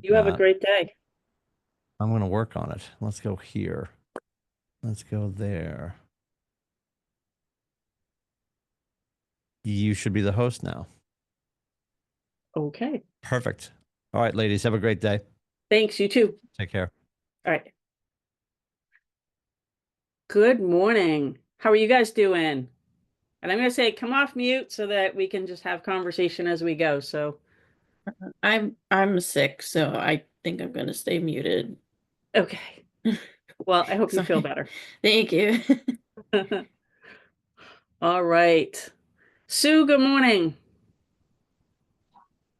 You have a That. great day. I'm going to work on it. Let's go here. Let's go there. You should be the host now. Okay. Perfect. All right, ladies, have a great day. Thanks, you too. Take care. All right. Good morning. How are you guys doing? And I'm going to say come off mute so that we can just have conversation as we go. So, I'm sick, so I think I'm gonna stay muted. okay. Well, I hope you feel Sorry. better. Thank you. All right. Sue, good morning.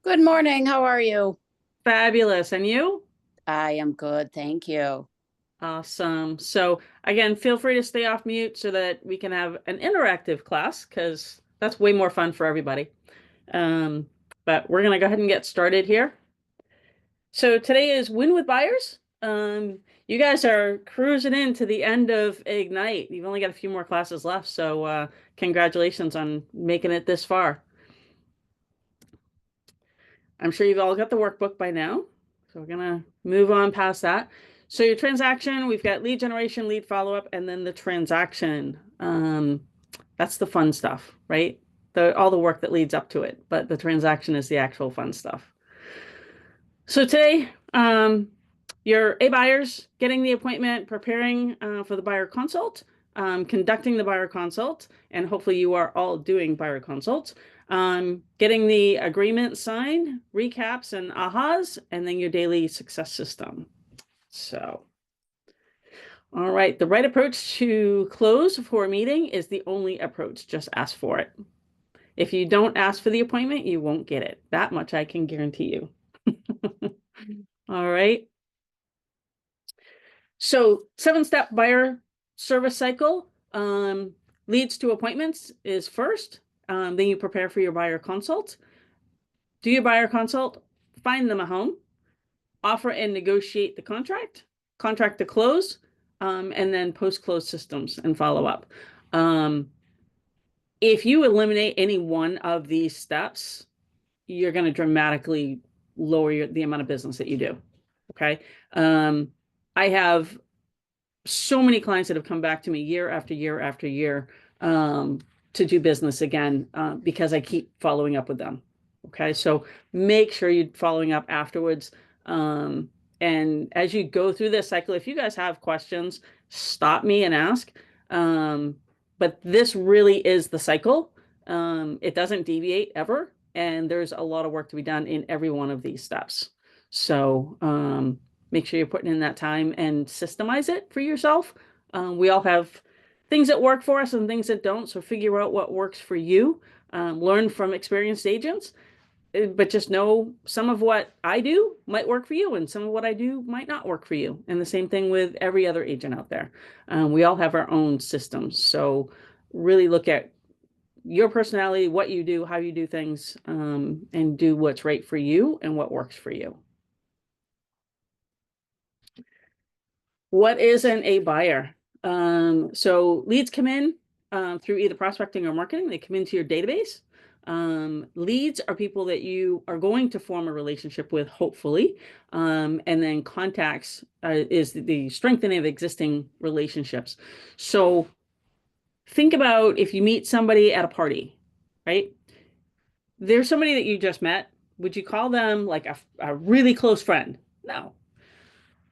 Good morning. How are you? Fabulous. And you? I am good. Thank you. Awesome. So, again, feel free to stay off mute so that we can have an interactive class because that's way more fun for everybody. Um, but we're going to go ahead and get started here. So today is Win with Buyers. You guys are cruising into the end of Ignite. You've only got a few more classes left, so congratulations on making it this far. I'm sure you've all got the workbook by now, so we're gonna move on past that. So your transaction, we've got lead generation, lead follow-up, and then the transaction. That's the fun stuff, right? All the work that leads up to it, but the transaction is the actual fun stuff. So today, your A buyers getting the appointment, preparing for the buyer consult, conducting the buyer consult, and hopefully you are all doing buyer consults, getting the agreement signed, recaps and ahas, and then your daily success system. So, all right, the right approach to close for a meeting is the only approach. Just ask for it. If you don't ask for the appointment, you won't get it. That much I can guarantee you. All right. So 7-step buyer service cycle leads to appointments is first. Then you prepare for your buyer consult. Do your buyer consult, find them a home, offer and negotiate the contract to close, and then post-close systems and follow up. If you eliminate any one of these steps, you're going to dramatically lower the amount of business that you do. Okay. I have so many clients that have come back to me year after year after year to do business again because I keep following up with them. Okay, so make sure you're following up afterwards. And as you go through this cycle, if you guys have questions, stop me and ask. But this really is the cycle. It doesn't deviate ever. And there's a lot of work to be done in every one of these steps. So make sure you're putting in that time and systemize it for yourself. We all have things that work for us and things that don't. So figure out what works for you. Learn from experienced agents, but just know some of what I do might work for you and some of what I do might not work for you. And the same thing with every other agent out there. We all have our own systems. So really look at your personality, what you do, how you do things, and do what's right for you and what works for you. What is an A buyer? So leads come in through either prospecting or marketing. They come into your database. Leads are people that you are going to form a relationship with, hopefully. And then contacts is the strengthening of existing relationships. So think about if you meet somebody at a party, right? There's somebody that you just met. Would you call them like a really close friend? No.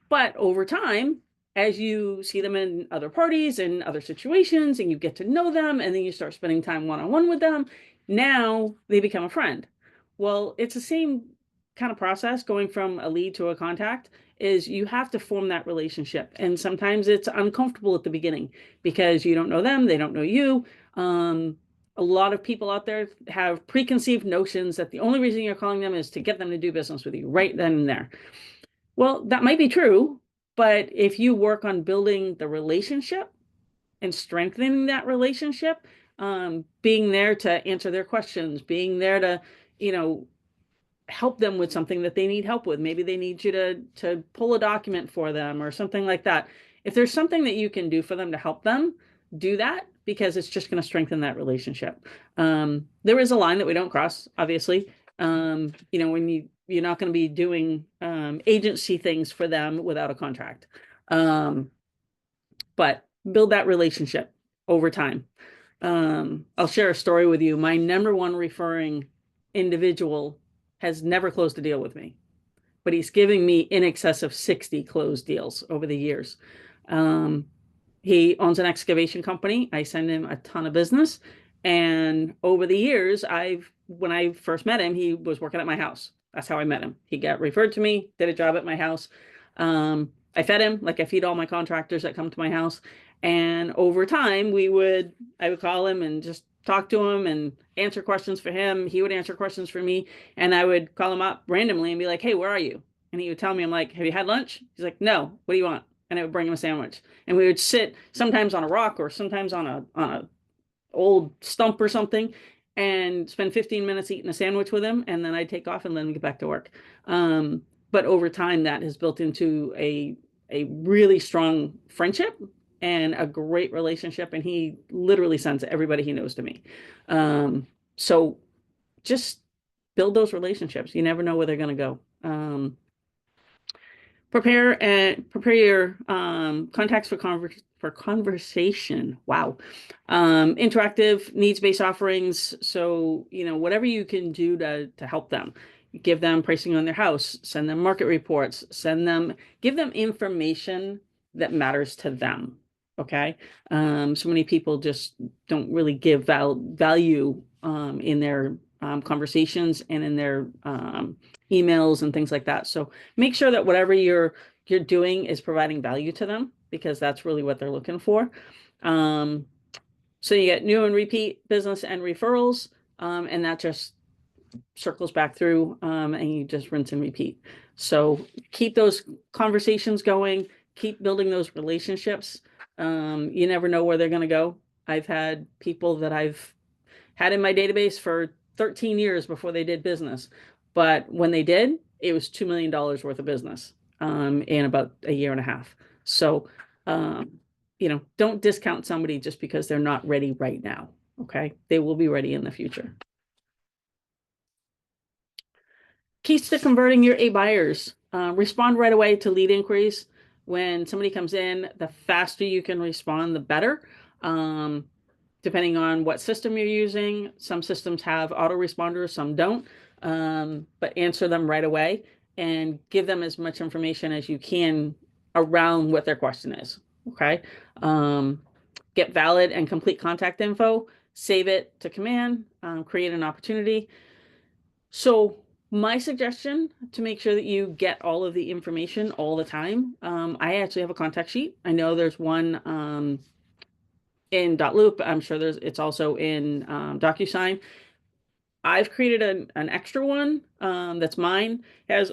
But over time, as you see them in other parties and other situations and you get to know them and then you start spending time one-on-one with them, now they become a friend. Well, it's the same kind of process going from a lead to a contact is you have to form that relationship. And sometimes it's uncomfortable at the beginning because you don't know them, they don't know you. A lot of people out there have preconceived notions that the only reason you're calling them is to get them to do business with you right then and there. Well, that might be true, but if you work on building the relationship and strengthening that relationship, being there to answer their questions, being there to, you know, help them with something that they need help with. Maybe they need you to pull a document for them or something like that. If there's something that you can do for them to help them, do that because it's just going to strengthen that relationship. There is a line that we don't cross, obviously. You know, when you're not going to be doing agency things for them without a contract. But build that relationship over time. I'll share a story with you. My number one referring individual has never closed a deal with me, but he's giving me in excess of 60 closed deals over the years. He owns an excavation company. I send him a ton of business. And over the years, when I first met him, he was working at my house. That's how I met him. He got referred to me, did a job at my house. I fed him like I feed all my contractors that come to my house. And over time, I would call him and just talk to him and answer questions for him. He would answer questions for me. And I would call him up randomly and be like, hey, where are you? And he would tell me, I'm like, have you had lunch? He's like, no, what do you want? And I would bring him a sandwich. And we would sit sometimes on a rock or sometimes on a old stump or something and spend 15 minutes eating a sandwich with him. And then I'd take off and let him get back to work. But over time, that has built into a really strong friendship and a great relationship. And he literally sends everybody he knows to me. So just build those relationships. You never know where they're going to go. Prepare your contacts for conversation. Wow. Interactive needs-based offerings. So, whatever you can do to help them. Give them pricing on their house, send them market reports, give them information that matters to them. Okay. So many people just don't really give value in their conversations and in their emails and things like that. So make sure that whatever you're doing is providing value to them, because that's really what they're looking for. So you get new and repeat business and referrals, and that just circles back through, and you just rinse and repeat. So keep those conversations going, keep building those relationships. You never know where they're going to go. I've had people that I've had in my database for 13 years before they did business. But when they did, it was $2 million worth of business in about a year and a half. So, don't discount somebody just because they're not ready right now. Okay. They will be ready in the future. Keys to converting your A buyers. Respond right away to lead inquiries. When somebody comes in, the faster you can respond, the better. Depending on what system you're using. Some systems have autoresponders, some don't. But answer them right away and give them as much information as you can around what their question is. Okay. Get valid and complete contact info, save it to command, create an opportunity. So my suggestion to make sure that you get all of the information all the time, I actually have a contact sheet. I know there's one in .loop. I'm sure it's also in DocuSign. I've created an extra one that's mine. It has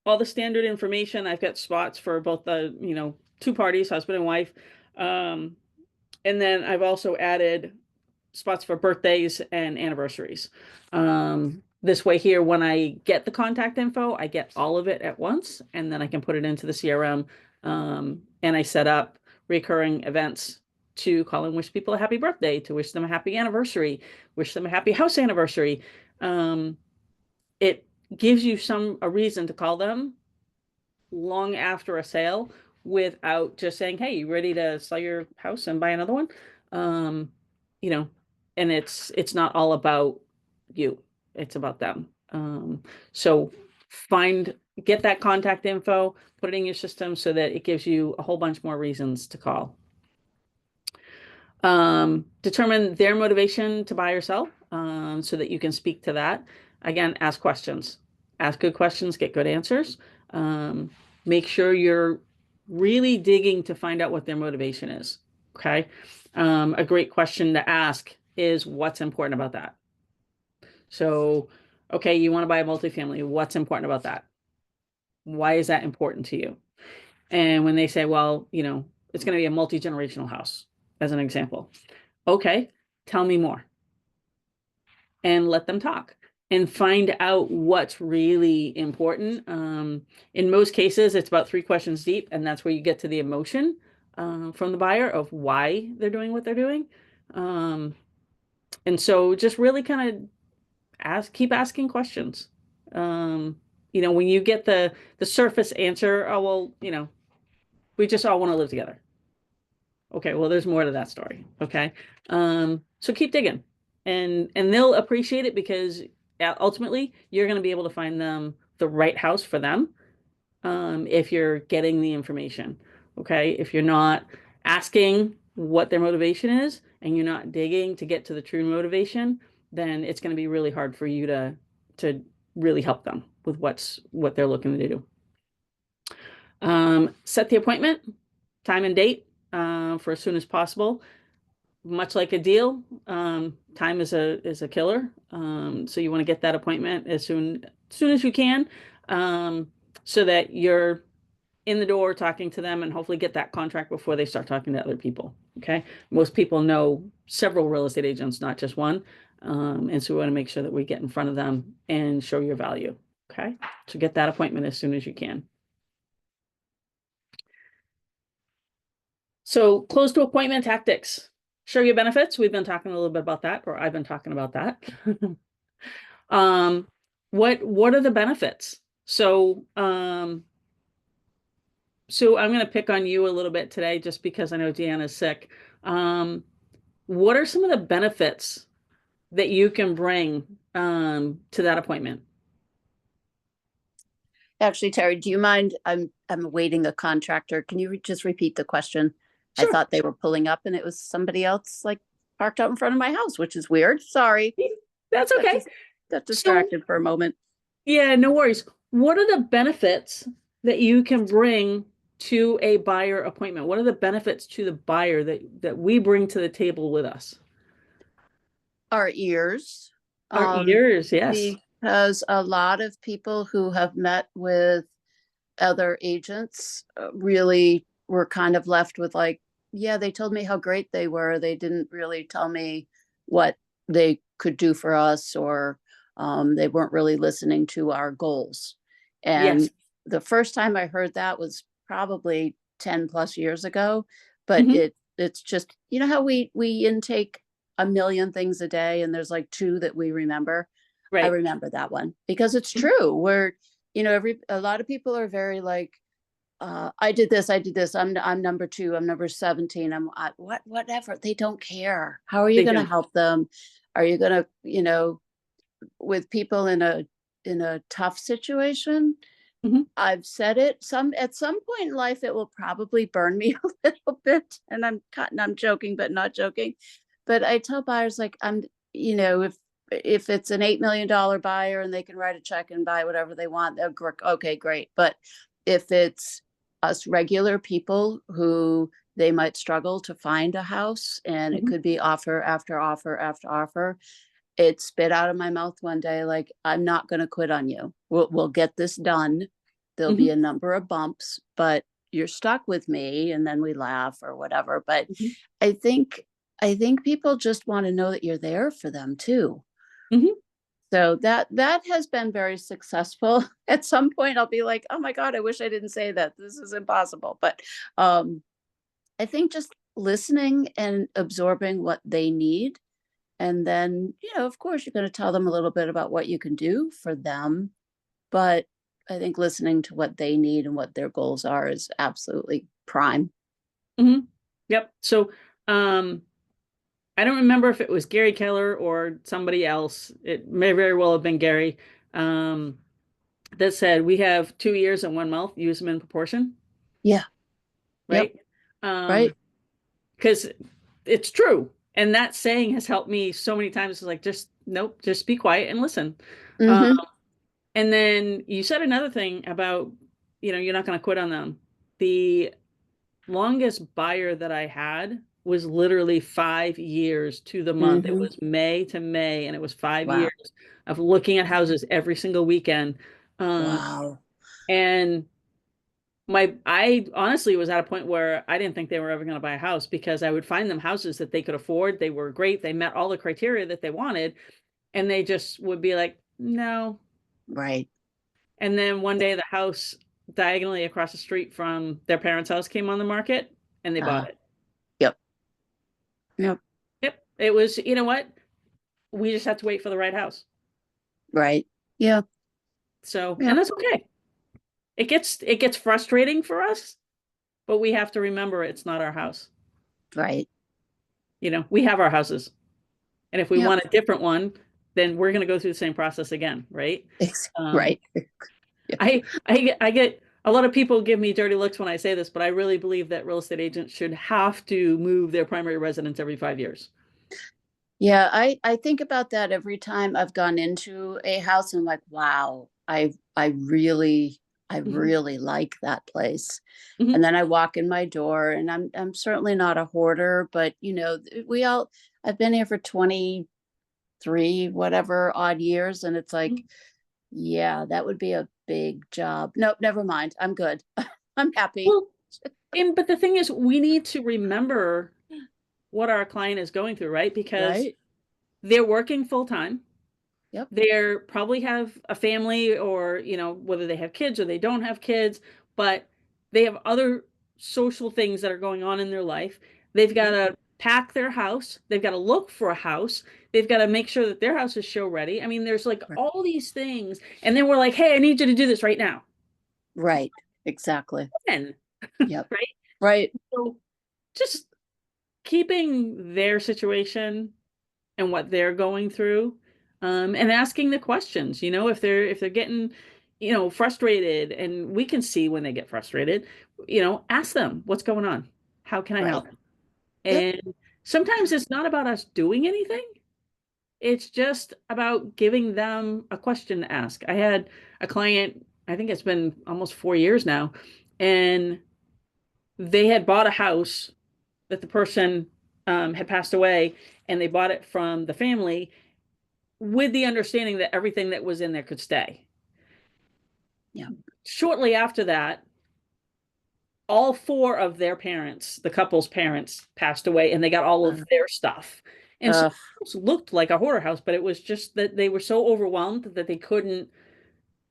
all the standard information. I've got spots for both the two parties, husband and wife, and then I've also added spots for birthdays and anniversaries. This way here, when I get the contact info, I get all of it at once, and then I can put it into the CRM, and I set up recurring events to call and wish people a happy birthday, to wish them a happy anniversary, wish them a happy house anniversary. It gives you a reason to call them long after a sale without just saying, hey, you ready to sell your house and buy another one? And it's not all about you, it's about them. So get that contact info, put it in your system so that it gives you a whole bunch more reasons to call. Determine their motivation to buy or sell, so that you can speak to that. Again, ask questions, ask good questions, get good answers. Make sure you're really digging to find out what their motivation is. Okay. A great question to ask is, what's important about that? So, okay, you want to buy a multifamily. What's important about that? Why is that important to you? And when they say, well, it's going to be a multi-generational house, as an example. Okay, tell me more. And let them talk and find out what's really important. In most cases, it's about 3 questions deep, and that's where you get to the emotion from the buyer of why they're doing what they're doing. And so just really kind of keep asking questions. when you get the surface answer, oh, well, we just all want to live together. Okay, well, there's more to that story. Okay. So keep digging, and they'll appreciate it, because ultimately you're going to be able to find them the right house for them, if you're getting the information. Okay. If you're not asking what their motivation is, and you're not digging to get to the true motivation, then it's going to be really hard for you to really help them with what they're looking to do. Set the appointment, time and date, for as soon as possible. Much like a deal, time is a killer. So you want to get that appointment as soon as you can, so that you're in the door talking to them, and hopefully get that contract before they start talking to other people. Okay. Most people know several real estate agents, not just one. And so we want to make sure that we get in front of them and show your value. Okay. So get that appointment as soon as you can. So close to appointment tactics. Show your benefits. We've been talking a little bit about that, or I've been talking about that. What are the benefits? So I'm going to pick on you a little bit today, just because I know Deanna's sick. What are some of the benefits that you can bring to that appointment? Actually, Terry, do you mind? I'm awaiting a contractor. Can you just repeat the question? I Sure. thought they were pulling up and it was somebody else like parked out in front of my house, which is weird. Sorry. That's okay. Got distracted for a moment. Yeah, no worries. What are the benefits that you can bring to a buyer appointment? What are the benefits to the buyer that we bring to the table with us? Our ears. Our ears, yes. Because a lot of people who have met with other agents really were kind of left with like, yeah, they told me how great they were. They didn't really tell me what they could do for us, or they weren't really listening to our goals. And Yes. the first time I heard that was probably 10 plus years ago, but Mhm. it's just, you know how we intake a million things a day and there's like two that we remember. I Right. remember that one because it's Mhm. true. We're, a lot of people are very like, I did this, I'm number 2, I'm number 17, whatever. They don't care. How are you They going to don't. help them? Are you going to, with people in a tough situation? Mhm. I've said it at some point in life, it will probably burn me a little bit. And I'm joking, but not joking. But I tell buyers like, if it's an $8 million buyer and they can write a check and buy whatever they want, okay, great. But if it's us regular people who they might struggle to find a house, and it Mhm. could be offer after offer after offer, it spit out of my mouth one day like, I'm not going to quit on you. We'll get this done. There'll be Mhm. a number of bumps, but you're stuck with me. And then we laugh or whatever. But Mhm. I think people just want to know that you're there for them too. Mhm. So that has been very successful. At some point I'll be like, oh my God, I wish I didn't say that. This is impossible. But I think just listening and absorbing what they need. And then, of course, you're going to tell them a little bit about what you can do for them. But I think listening to what they need and what their goals are is absolutely prime. Mhm. Yep. So, I don't remember if it was Gary Keller or somebody else. It may very well have been Gary, um, that said, we have 2 ears and 1 mouth, use them in proportion. Yeah. Yep. Right. Right. Because it's true. And that saying has helped me so many times. It's like, just nope, just be quiet and listen. Um, Mm-hmm. and then you said another thing about, you're not going to quit on them. The longest buyer that I had was literally 5 years to the month. It Mm-hmm. was May to May, and it was 5 Wow. years of looking at houses every single weekend. Um, Wow. and I honestly was at a point where I didn't think they were ever going to buy a house, because I would find them houses that they could afford. They were great. They met all the criteria that they wanted, and they just would be like, no. Right. And then one day the house diagonally across the street from their parents' house came on the market, and they bought it. Yep. Yep. Yep. It was, you know what? We just have to wait for the right house. Right. Yeah. So, Yeah. and that's okay. It gets frustrating for us, but we have to remember it's not our house. Right. You know, we have our houses. And if we Yep. want a different one, then we're going to go through the same process again, right? Right. I get a lot of people give me dirty looks when I say this, but I really believe that real estate agents should have to move their primary residence every 5 years. Yeah, I think about that every time I've gone into a house and like, wow, I really really like that place. Mhm. And then I walk in my door and I'm certainly not a hoarder, but you know, I've been here for 23 whatever odd years, and it's like, Mhm. yeah, that would be a big job. Nope, never mind. I'm good. I'm happy. Well, but the thing is, we need to remember what our client is going through, right? Because Right? they're working full time. Yep. They're probably have a family, or, you know, whether they have kids or they don't have kids, but they have other social things that are going on in their life. They've got to pack their house. They've got to look for a house. They've got to make sure that their house is show ready. I mean, there's like Right. all these things. And then we're like, hey, I need you to do this right now. Right. Exactly. When? Yep. Right? Right. So just keeping their situation and what they're going through, and asking the questions, you know, if they're getting, you know, frustrated, and we can see when they get frustrated, you know, ask them what's going on. How can I Right. help? Yep. And sometimes it's not about us doing anything. It's just about giving them a question to ask. I had a client, I think it's been almost 4 years now, and they had bought a house that the person had passed away, and they bought it from the family with the understanding that everything that was in there could stay. Yeah. Shortly after that, all four of their parents, the couple's parents, passed away, and they got all of their stuff. And so it looked like a hoarder house, but it was just that they were so overwhelmed that they couldn't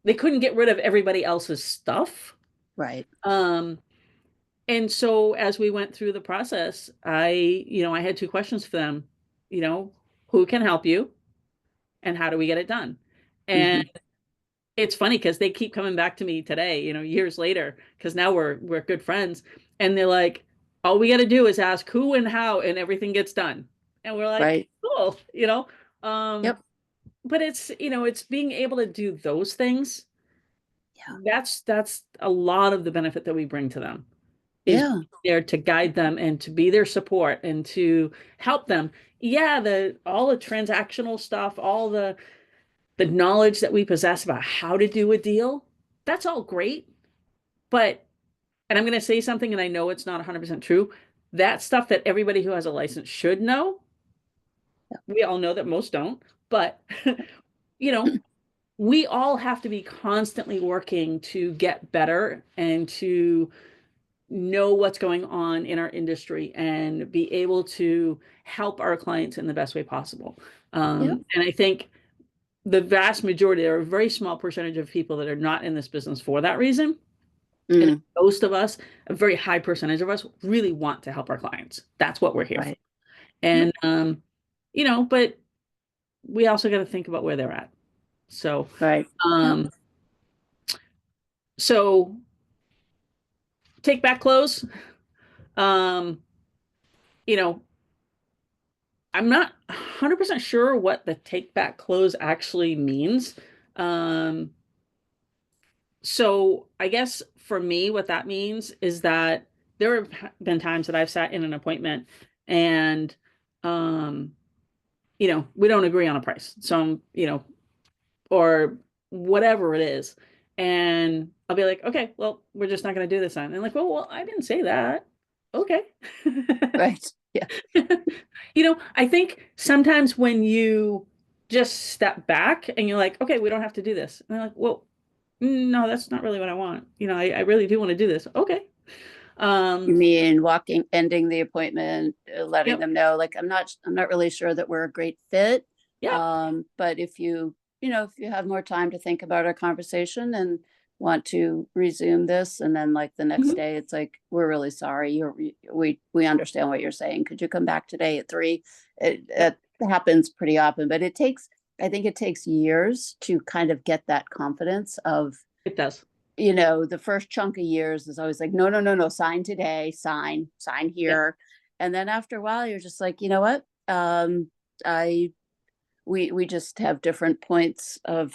get rid of everybody else's stuff. Right. And so as we went through the process, I had two questions for them. You know, who can help you, and how do we get it done? And it's funny because they keep coming back to me today, you know, years later, because now we're good friends, and they're like, all we got to do is ask who and how, and everything gets done. And we're like, Right. cool, you know. Yep. But it's, you know, it's being able to do those things. Yeah. That's a lot of the benefit that we bring to them, is Yeah. there to guide them and to be their support and to help them. Yeah, all the transactional stuff, all the knowledge that we possess about how to do a deal, that's all great. But, and I'm going to say something, and I know it's not 100% true, that stuff that everybody who has a license should know, we all know that most don't, but, you know, we all have to be constantly working to get better and to know what's going on in our industry and be able to help our clients in the best way possible. And I think the vast majority, there are a very small percentage of people that are not in this business for that reason. And most of us, a very high percentage of us, really want to help our clients. That's what we're here for. And, you know, but we also got to think about where they're at. So, so take back clothes. You know, I'm not 100% sure what the take back clothes actually means. So I guess for me, what that means is that there have been times that I've sat in an appointment and, you know, we don't agree on a price. So, you know, or whatever it is. And I'll be like, okay, well, we're just not going to do this then. And like, well, I didn't say that. Okay. Right. Yeah. You know, I think sometimes when you just step back and you're like, okay, we don't have to do this. And they're like, well, no, that's not really what I want. You know, I really do want to do this. Okay. You mean ending the appointment, letting Yep. them know, like, I'm not really sure that we're a great fit. Yeah. But if you have more time to think about our conversation and want to resume this, and then like the next day, it's like, we're really sorry. We understand what you're saying. Could you come back today at 3? It happens pretty often, but it takes I think it takes years to kind of get that confidence of, It does. the first chunk of years is always like, no, no, no, no, sign today, sign here. And then after a while, you're just like, you know what? We just have different points of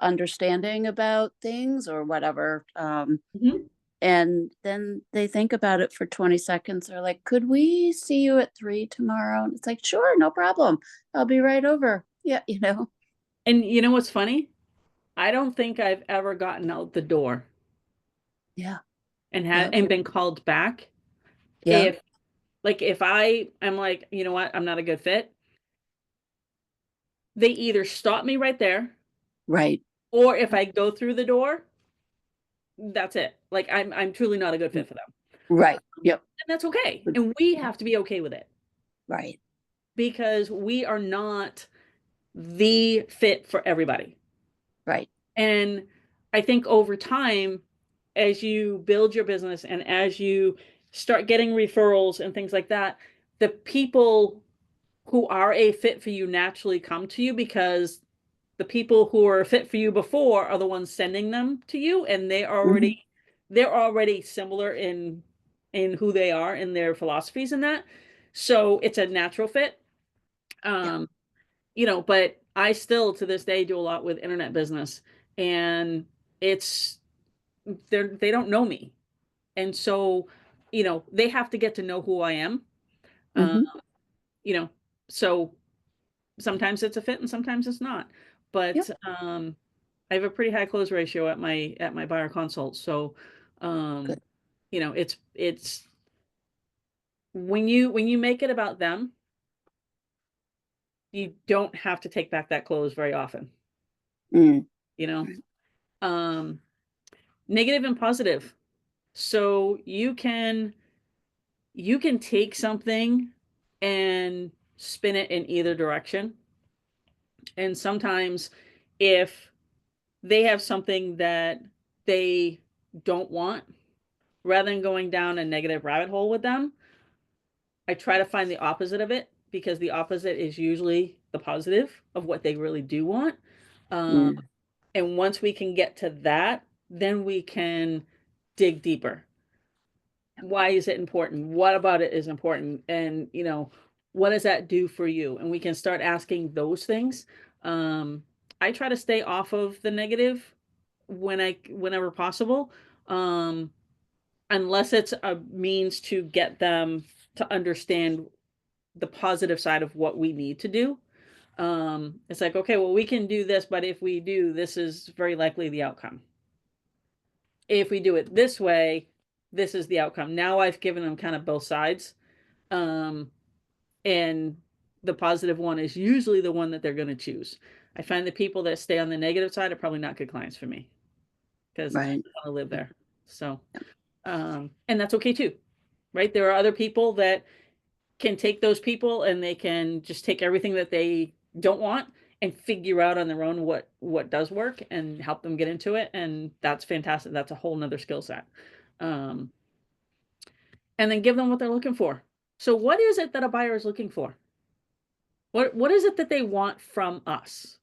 understanding about things or whatever. Mhm. And then they think about it for 20 seconds. They're like, could we see you at 3 tomorrow? And it's like, sure, no problem. I'll be right over. Yeah, And you know what's funny? I don't think I've ever gotten out the door Yeah, and yeah, been called back. yeah, If I am like, you know what, I'm not a good fit, they either stop me right there, right, or if I go through the door, that's it. Like I'm truly not a good fit for them. right. Yep, And that's okay. And we have to be okay with it right, because we are not the fit for everybody. right. And I think over time, as you build your business and as you start getting referrals and things like that, the people who are a fit for you naturally come to you because the people who are a fit for you before are the ones sending them to you, and Mhm. they're already similar in who they are in their philosophies and that. So it's a natural fit. Yeah. Um, but I still to this day do a lot with internet business, and it's they don't know me. And so, they have to get to know who I am. Uh, Hmm. you know, so sometimes it's a fit and sometimes it's not. But Yep. I have a pretty high close ratio at my buyer consult. So, um, Good. it's when you make it about them, you don't have to take back that close very often, Mm. you know. Right. Um, Negative and positive. So you can take something and spin it in either direction. And sometimes if they have something that they don't want, rather than going down a negative rabbit hole with them, I try to find the opposite of it because the opposite is usually the positive of what they really do want. Um, Mm. and once we can get to that, then we can dig deeper. Why is it important? What about it is important? And, what does that do for you? And we can start asking those things. I try to stay off of the negative whenever possible. Um, Unless it's a means to get them to understand the positive side of what we need to do. It's like, okay, well, we can do this, but if we do, this is very likely the outcome. If we do it this way, this is the outcome. Now I've given them kind of both sides. Um, and the positive one is usually the one that they're going to choose. I find the people that stay on the negative side are probably not good clients for me because I Right. don't want to live there. So, and that's okay too, right? There are other people that can take those people and they can just take everything that they don't want and figure out on their own what does work and help them get into it. And that's fantastic. That's a whole nother skill set. Um, and then give them what they're looking for. So what is it that a buyer is looking for? What is it that they want from us?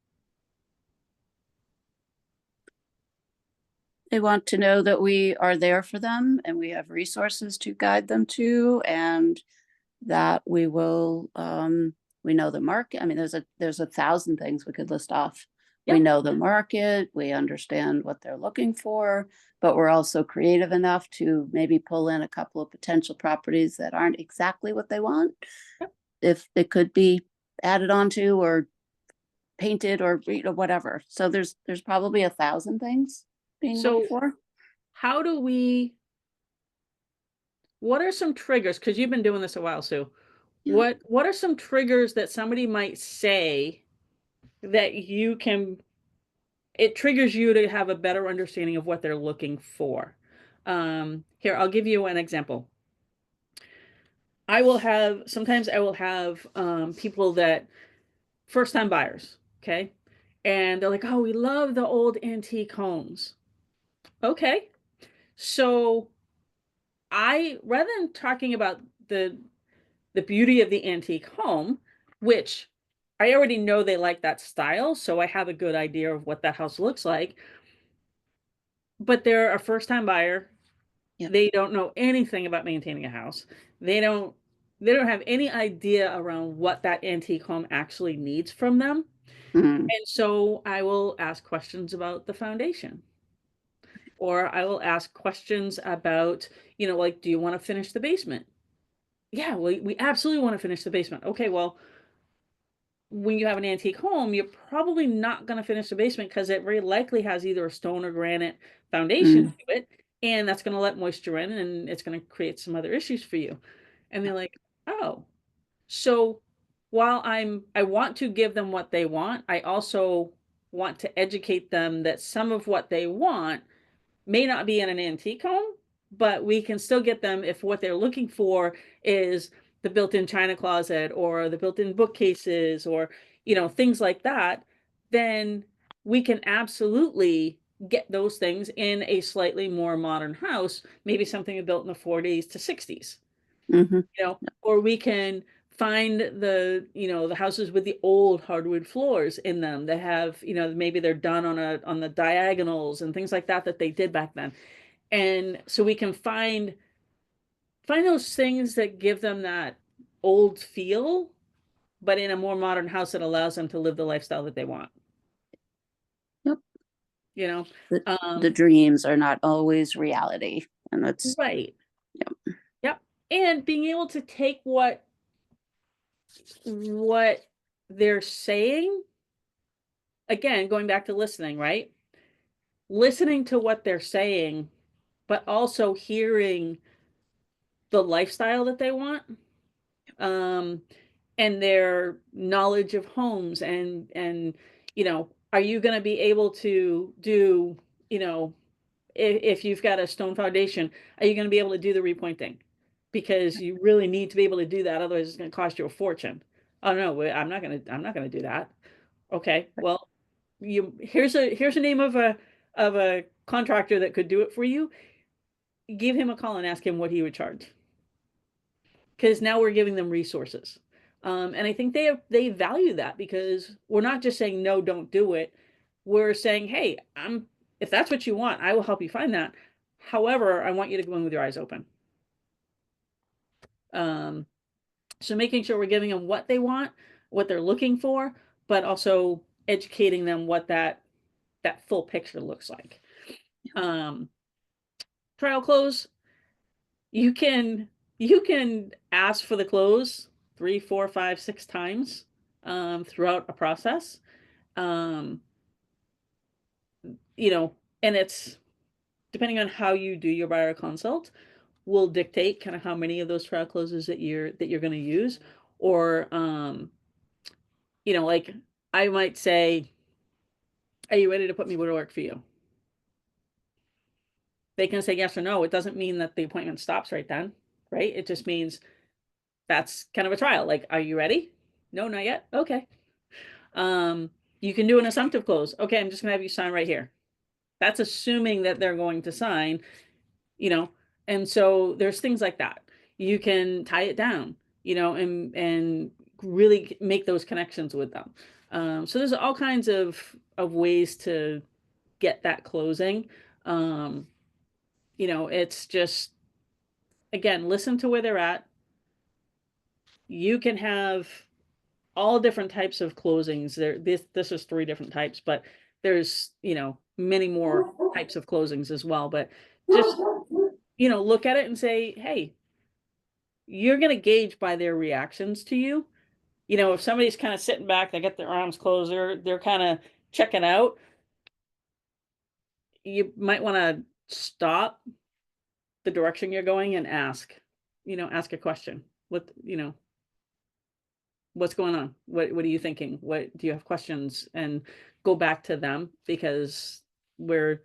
They want to know that we are there for them and we have resources to guide them to, and that we know the market. I mean, there's a thousand things we could list off. We Yeah. know the market, we understand what they're looking for, but we're also creative enough to maybe pull in a couple of potential properties that aren't exactly what they want. Yep. If it could be added onto or painted or whatever. So there's probably 1,000 things being looked So for. how do what are some triggers? Because you've been doing this a while, Sue. Yeah. What are some triggers that somebody might say that it triggers you to have a better understanding of what they're looking for? Here, I'll give you an example. Sometimes I will have people that first time buyers, okay? And they're like, oh, we love the old antique homes. Okay. So rather than talking about the beauty of the antique home, which I already know they like that style, so I have a good idea of what that house looks like. But they're a first-time buyer. Yep. They don't know anything about maintaining a house. They don't they don't have any idea around what that antique home actually needs from them. Mm, And so I will ask questions about the foundation. Or I will ask questions about, like, do you want to finish the basement? Yeah, we absolutely want to finish the basement. Okay, well, when you have an antique home, you're probably not going to finish the basement because it very likely has either a stone or granite foundation mm, to it, and that's going to let moisture in and it's going to create some other issues for you. And they're like, "Oh." So while I want to give them what they want, I also want to educate them that some of what they want may not be in an antique home, but we can still get them if what they're looking for is the built-in china closet or the built-in bookcases or, things like that, then we can absolutely get those things in a slightly more modern house, maybe something built in the 40s to 60s, mhm, or we can find the houses with the old hardwood floors in them that have, maybe they're done on the diagonals and things like that that they did back then. And so we can find those things that give them that old feel, but in a more modern house that allows them to live the lifestyle that they want. Yep. You know, The dreams are not always reality, and that's right. yep. Yep. And being able to take what they're saying, again, going back to listening, right? Listening to what they're saying, but also hearing the lifestyle that they want. Um, and their knowledge of homes and are you going to be able to do, if you've got a stone foundation, are you going to be able to do the repointing, because you really need to be able to do that, otherwise it's going to cost you a fortune. Oh no, I'm not going to do that. Okay, well, here's a name of a contractor that could do it for you. Give him a call and ask him what he would charge, because now we're giving them resources. And I think they value that, because we're not just saying no, don't do it. We're saying, hey, if that's what you want, I will help you find that. However, I want you to go in with your eyes open. Um, so making sure we're giving them what they want, what they're looking for, but also educating them what that full picture looks like. Um, Trial close. You can ask for the close 3, 4, 5, 6 times throughout a process. Um, and it's depending on how you do your buyer consult will dictate kind of how many of those trial closes that you're going to use. Or like, I might say, are you ready to put me to work for you? They can say yes or no. It doesn't mean that the appointment stops right then, right? It just means that's kind of a trial. Like, are you ready? No, not yet. Okay. Um, you can do an assumptive close. Okay, I'm just gonna have you sign right here. That's assuming that they're going to sign, you know, and so there's things like that. You can tie it down, and really make those connections with them. So there's all kinds of ways to get that closing. It's just, again, listen to where they're at. You can have all different types of closings. This is 3 different types, but there's, many more types of closings as well. But just, look at it and say, hey, you're going to gauge by their reactions to you. If somebody's kind of sitting back, they get their arms closed, they're kind of checking out, you might want to stop the direction you're going and ask a question. What's going on? What are you thinking? What do you have questions? And go back to them, because they're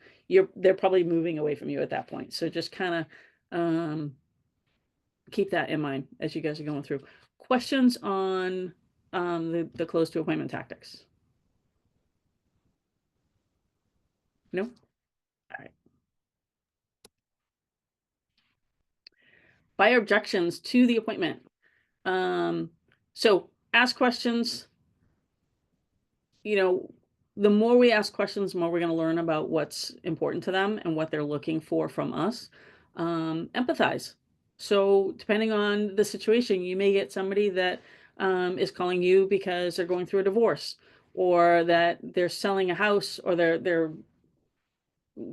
probably moving away from you at that point. So just kind of keep that in mind as you guys are going through. Questions on the close to appointment tactics? No? All right. Buyer objections to the appointment. So ask questions, you know, the more we ask questions, the more we're going to learn about what's important to them and what they're looking for from us. Empathize. So depending on the situation, you may get somebody that is calling you because they're going through a divorce, or that they're selling a house, or they're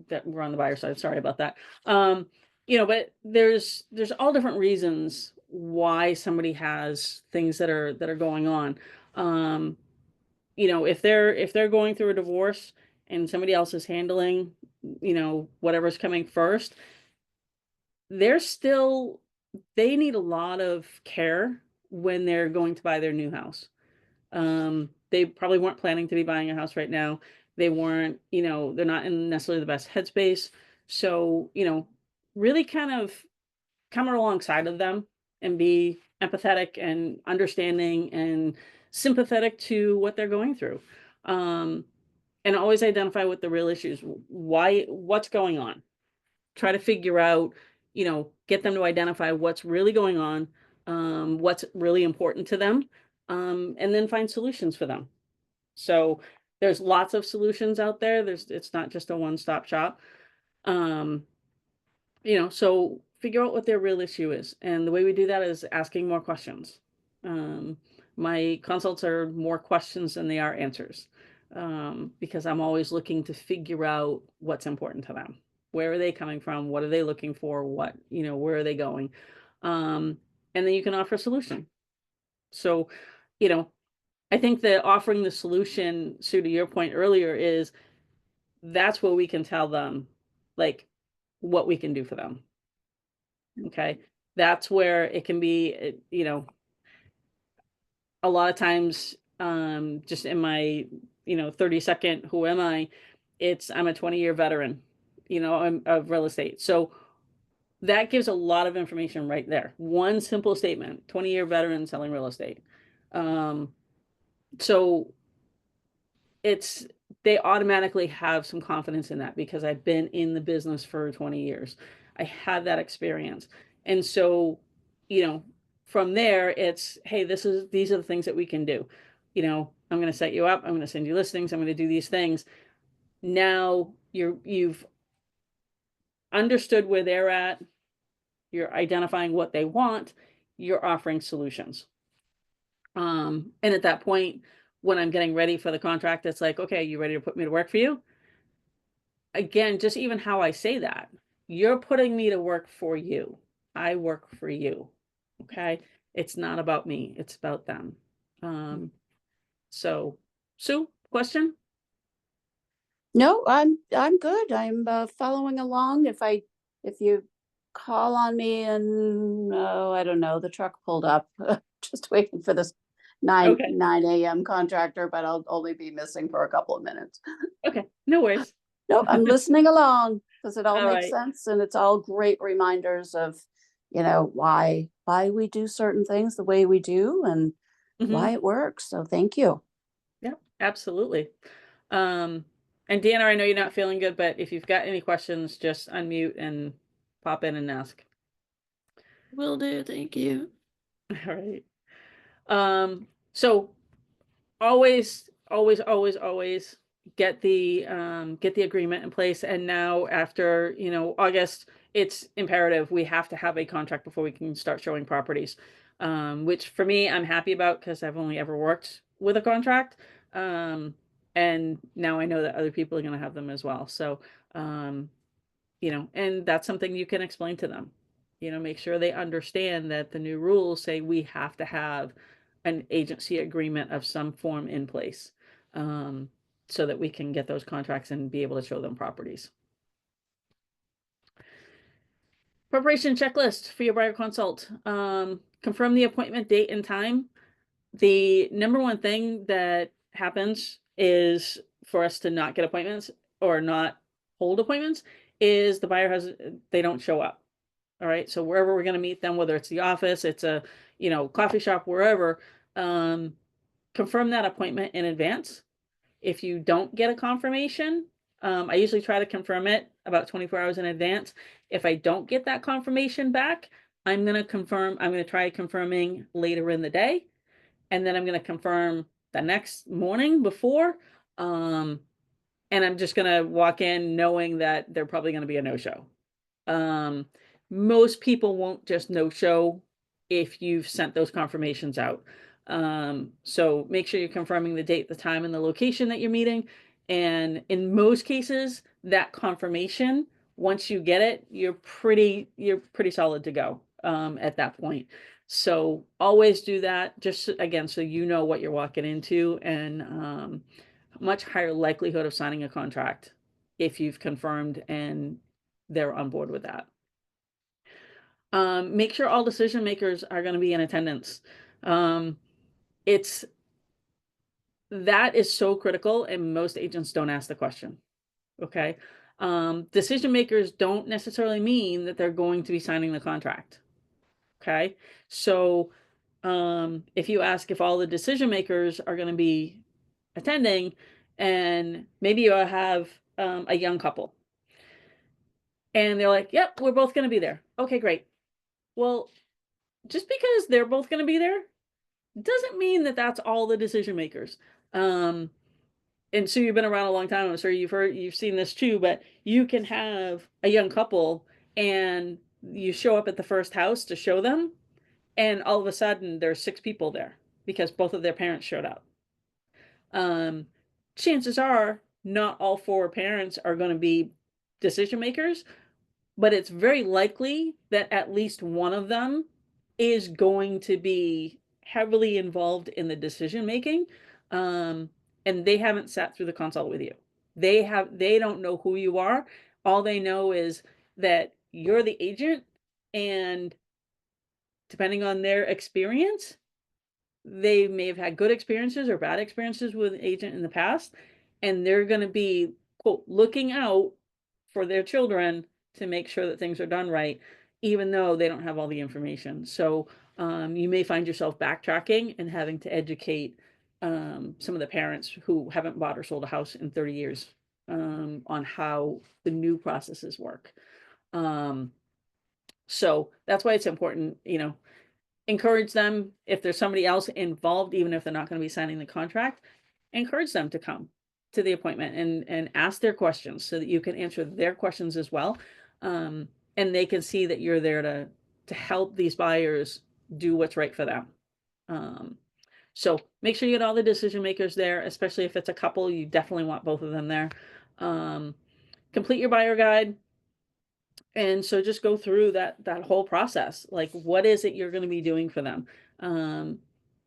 that we're on the buyer side. Sorry about that. But there's all different reasons why somebody has things that are going on. If they're going through a divorce and somebody else is handling, whatever's coming first, they're still they need a lot of care when they're going to buy their new house. They probably weren't planning to be buying a house right now. They weren't, they're not in necessarily the best headspace. So, really kind of come alongside of them and be empathetic and understanding and sympathetic to what they're going through. And always identify what the real issues, what's going on. Try to figure out, get them to identify what's really going on, what's really important to them, and then find solutions for them. So there's lots of solutions out there. It's not just a one-stop shop. So figure out what their real issue is. And the way we do that is asking more questions. My consults are more questions than they are answers, because I'm always looking to figure out what's important to them. Where are they coming from? What are they looking for? Where are they going? And then you can offer a solution. So, I think that offering the solution, Sue, to your point earlier, is that's where we can tell them, like, what we can do for them. Okay. That's where it can be, a lot of times, just in my, 30-second, who am I? I'm a 20-year veteran, of real estate. So that gives a lot of information right there. One simple statement, 20-year veteran selling real estate. So they automatically have some confidence in that because I've been in the business for 20 years. I had that experience. And so, from there it's, hey, these are the things that we can do. I'm going to set you up. I'm going to send you listings. I'm going to do these things. Now you've understood where they're at. You're identifying what they want. You're offering solutions. And at that point, when I'm getting ready for the contract, it's like, okay, you ready to put me to work for you? Again, just even how I say that, you're putting me to work for you. I work for you. Okay. It's not about me. It's about them. So Sue, question? No, I'm good. I'm following along. If you call on me and I don't know, the truck pulled up, just waiting for this 9 Okay. a.m. contractor, but I'll only be missing for a couple of minutes. Okay. No worries. No, I'm listening along because it all All makes right. sense and it's all great reminders of, why we do certain things the way we do and why it works. So thank you. Yeah, absolutely. And Deanna, I know you're not feeling good, but if you've got any questions, just unmute and pop in and ask. Will do. Thank you. All right. So always get the agreement in place. And now after, August, it's imperative we have to have a contract before we can start showing properties. Which for me, I'm happy about because I've only ever worked with a contract. And now I know that other people are going to have them as well. So, and that's something you can explain to them. Make sure they understand that the new rules say we have to have an agency agreement of some form in place, so that we can get those contracts and be able to show them properties. Preparation checklist for your buyer consult. Confirm the appointment date and time. The number one thing that happens is for us to not get appointments or not hold appointments is the buyer they don't show up. All right. So wherever we're going to meet them, whether it's the office, it's a, coffee shop, wherever, confirm that appointment in advance. If you don't get a confirmation, I usually try to confirm it about 24 hours in advance. If I don't get that confirmation back, I'm going to try confirming later in the day. And then I'm going to confirm the next morning before. And I'm just gonna walk in knowing that they're probably gonna be a no-show. Most people won't just no-show if you've sent those confirmations out. So make sure you're confirming the date, the time, and the location that you're meeting. And in most cases, that confirmation, once you get it, you're pretty solid to go at that point. So always do that, just again, so you know what you're walking into, and much higher likelihood of signing a contract if you've confirmed and they're on board with that. Make sure all decision makers are going to be in attendance. That is so critical, and most agents don't ask the question. Okay. Decision makers don't necessarily mean that they're going to be signing the contract. Okay. So if you ask if all the decision makers are going to be attending, and maybe you have a young couple, and they're like, yep, we're both going to be there. Okay, great. Well, just because they're both going to be there doesn't mean that that's all the decision makers. And so you've been around a long time. I'm sure you've seen this too, but you can have a young couple and you show up at the first house to show them, and all of a sudden there's 6 people there because both of their parents showed up. Chances are not all 4 parents are going to be decision makers, but it's very likely that at least one of them is going to be heavily involved in the decision making. And they haven't sat through the consult with you. They don't know who you are. All they know is that you're the agent, and depending on their experience, they may have had good experiences or bad experiences with an agent in the past, and they're going to be, quote, looking out for their children to make sure that things are done right, even though they don't have all the information. So you may find yourself backtracking and having to educate some of the parents who haven't bought or sold a house in 30 years on how the new processes work. So that's why it's important, encourage them. If there's somebody else involved, even if they're not going to be signing the contract, encourage them to come to the appointment and ask their questions so that you can answer their questions as well. And they can see that you're there to help these buyers do what's right for them. So make sure you get all the decision makers there, especially if it's a couple. You definitely want both of them there. Complete your buyer guide. And so just go through that whole process. Like, what is it you're going to be doing for them? And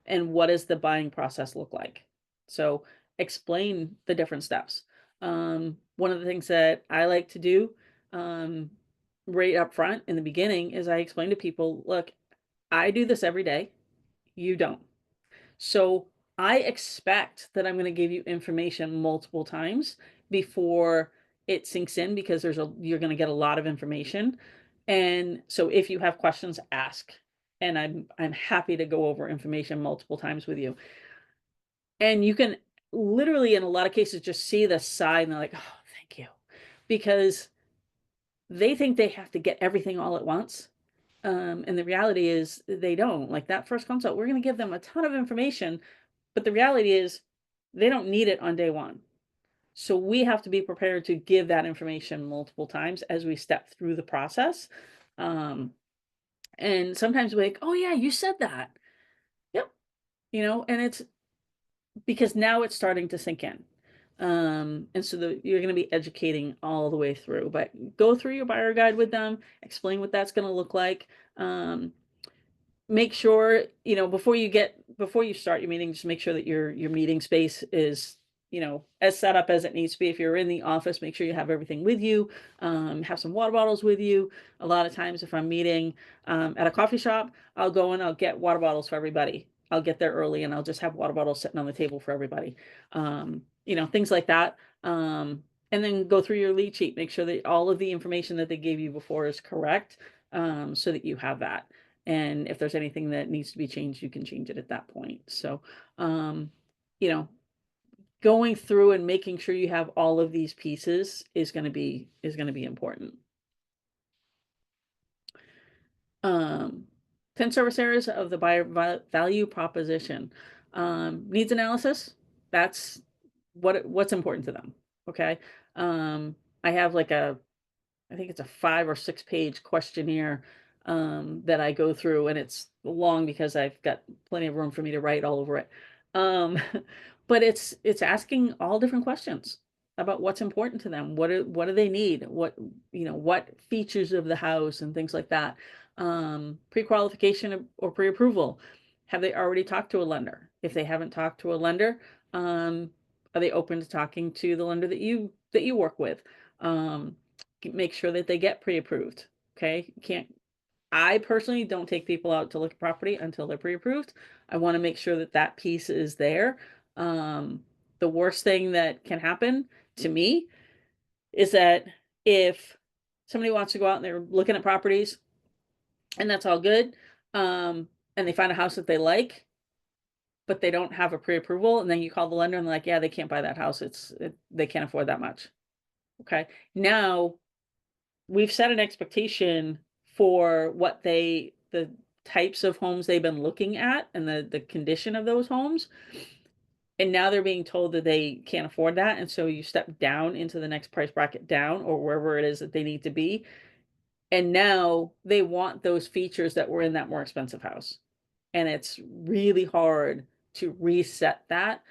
what does the buying process look like? So explain the different steps. One of the things that I like to do right up front in the beginning is I explain to people, look, I do this every day. You don't. So I expect that I'm going to give you information multiple times before it sinks in, because you're going to get a lot of information. And so if you have questions, ask. And I'm happy to go over information multiple times with you. And you can literally, in a lot of cases, just see the side and they're like, oh, thank you. Because they think they have to get everything all at once. And the reality is they don't. Like that first consult, we're going to give them a ton of information, but the reality is they don't need it on day one. So we have to be prepared to give that information multiple times as we step through the process. And sometimes we're like, oh yeah, you said that. Yep. And it's because now it's starting to sink in. And so you're going to be educating all the way through, but go through your buyer guide with them, explain what that's going to look like. Make sure, before you start your meeting, just make sure that your meeting space is, as set up as it needs to be. If you're in the office, make sure you have everything with you. Have some water bottles with you. A lot of times if I'm meeting at a coffee shop, I'll go and I'll get water bottles for everybody. I'll get there early and I'll just have water bottles sitting on the table for everybody. Things like that. And then go through your lead sheet, make sure that all of the information that they gave you before is correct, so that you have that. And if there's anything that needs to be changed, you can change it at that point. So, going through and making sure you have all of these pieces is going to be important. 10 service areas of the buyer value proposition. Needs analysis, that's what's important to them. Okay. I have like I think it's a 5 or 6 page questionnaire that I go through, and it's long because I've got plenty of room for me to write all over it. Um, but it's asking all different questions about what's important to them. What do they need? What features of the house and things like that. Pre-qualification or pre-approval. Have they already talked to a lender? If they haven't talked to a lender, are they open to talking to the lender that you work with? Make sure that they get pre-approved. Okay. I personally don't take people out to look at property until they're pre-approved. I want to make sure that that piece is there. The worst thing that can happen to me is that if somebody wants to go out and they're looking at properties and that's all good, and they find a house that they like, but they don't have a pre-approval, and then you call the lender and they're like, yeah, they can't buy that house. They can't afford that much. Okay. Now we've set an expectation for what the types of homes they've been looking at and the condition of those homes. And now they're being told that they can't afford that. And so you step down into the next price bracket down, or wherever it is that they need to be. And now they want those features that were in that more expensive house. And it's really hard to reset that.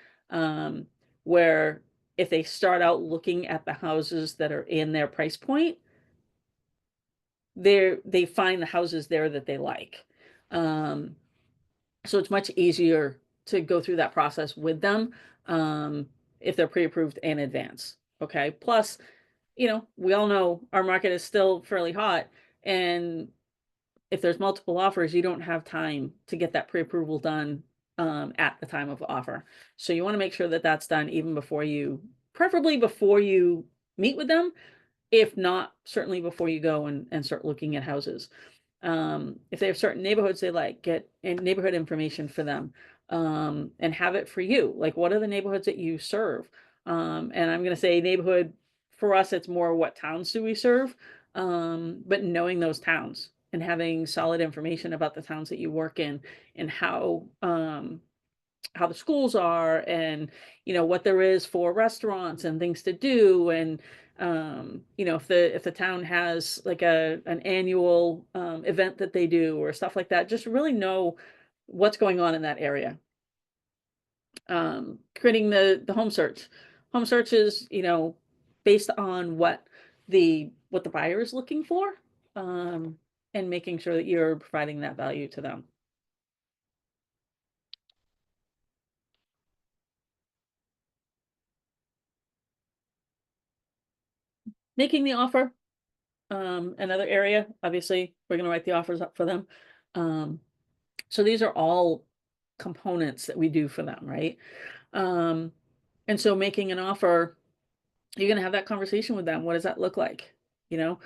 Where if they start out looking at the houses that are in their price point, they find the houses there that they like. So it's much easier to go through that process with them if they're pre-approved in advance. Okay. Plus, we all know our market is still fairly hot, and if there's multiple offers, you don't have time to get that pre-approval done at the time of offer. So you want to make sure that that's done even preferably before you meet with them. If not, certainly before you go and start looking at houses. If they have certain neighborhoods they like, get neighborhood information for them, and have it for you. Like, what are the neighborhoods that you serve? And I'm going to say neighborhood for us, it's more what towns do we serve? But knowing those towns and having solid information about the towns that you work in and how the schools are, and what there is for restaurants and things to do, and if the town has like an annual event that they do or stuff like that, just really know what's going on in that area. Creating the home search is based on what the buyer is looking for, and making sure that you're providing that value to them. Making the offer, another area. Obviously, we're going to write the offers up for them. So these are all components that we do for them, right? And so making an offer, you're going to have that conversation with them. What does that look like? There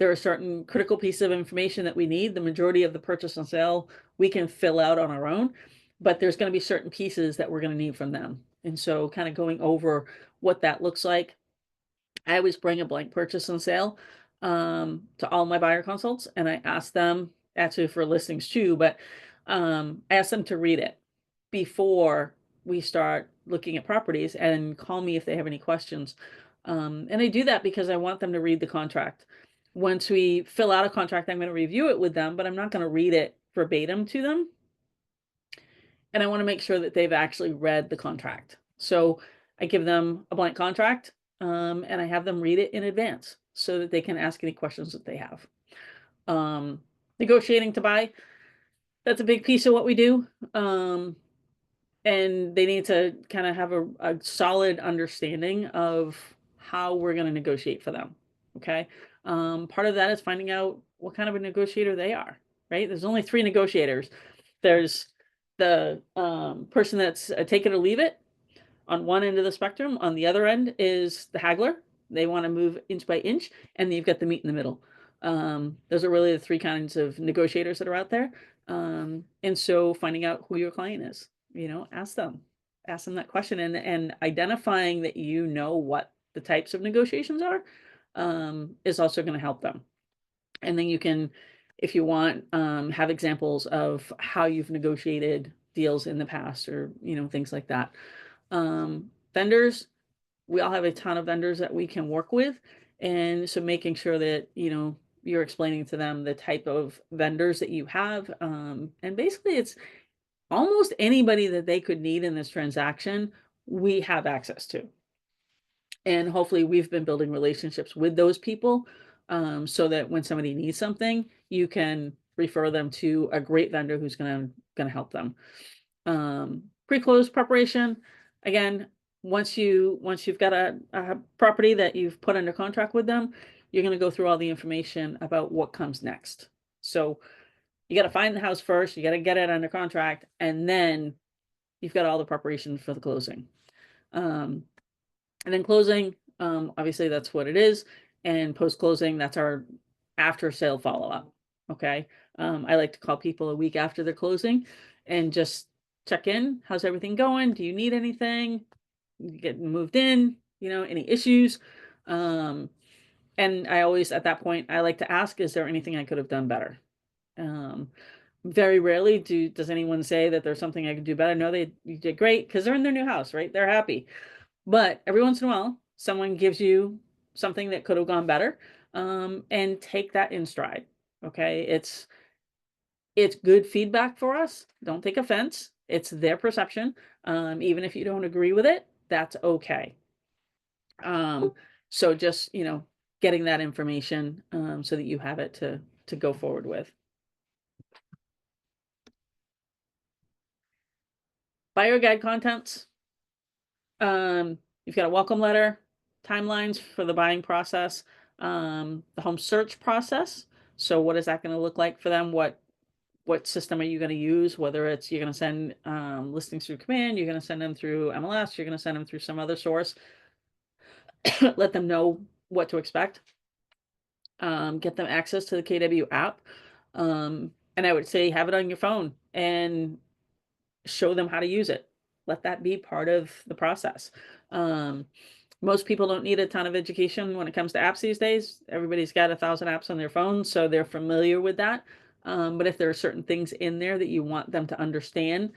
are certain critical pieces of information that we need. The majority of the purchase and sale we can fill out on our own, but there's going to be certain pieces that we're going to need from them. And so kind of going over what that looks like. I always bring a blank purchase and sale to all my buyer consults, and I ask them, actually for listings too, but I ask them to read it before we start looking at properties and call me if they have any questions. And I do that because I want them to read the contract. Once we fill out a contract, I'm going to review it with them, but I'm not going to read it verbatim to them. And I want to make sure that they've actually read the contract. So I give them a blank contract, and I have them read it in advance so that they can ask any questions that they have. Negotiating to buy, that's a big piece of what we do. And they need to kind of have a solid understanding of how we're going to negotiate for them. Okay. Part of that is finding out what kind of a negotiator they are, right? There's only 3 negotiators. There's the person that's a take it or leave it on one end of the spectrum. On the other end is the haggler. They want to move inch by inch, and then you've got the meat in the middle. Those are really the 3 kinds of negotiators that are out there. And so finding out who your client is, ask them that question, and identifying that what the types of negotiations are, is also going to help them. And then you can, if you want, have examples of how you've negotiated deals in the past, or, things like that. Vendors, we all have a ton of vendors that we can work with. And so making sure that, you're explaining to them the type of vendors that you have. And basically it's almost anybody that they could need in this transaction, we have access to. And hopefully we've been building relationships with those people, so that when somebody needs something, you can refer them to a great vendor who's gonna help them. Pre-close preparation, again, once you've got a property that you've put under contract with them, you're gonna go through all the information about what comes next. So you gotta find the house first, you gotta get it under contract, and then you've got all the preparation for the closing. And then closing, obviously that's what it is. And post-closing, that's our after sale follow-up. Okay. I like to call people a week after their closing and just check in. How's everything going? Do you need anything? You getting moved in? Any issues? And I always, at that point, I like to ask, is there anything I could have done better? Very rarely does anyone say that there's something I could do better. No, you did great, because they're in their new house, right? They're happy. But every once in a while, someone gives you something that could have gone better, and take that in stride. Okay. It's good feedback for us. Don't take offense. It's their perception. Even if you don't agree with it, that's okay. So just, getting that information, so that you have it to go forward with. Buyer guide contents. You've got a welcome letter, timelines for the buying process, the home search process. So what is that going to look like for them? What system are you going to use? Whether it's you're going to send listings through command, you're going to send them through MLS, you're going to send them through some other source. Let them know what to expect. Get them access to the KW app. And I would say have it on your phone and show them how to use it. Let that be part of the process. Most people don't need a ton of education when it comes to apps these days. Everybody's got 1,000 apps on their phone, so they're familiar with that. But if there are certain things in there that you want them to understand,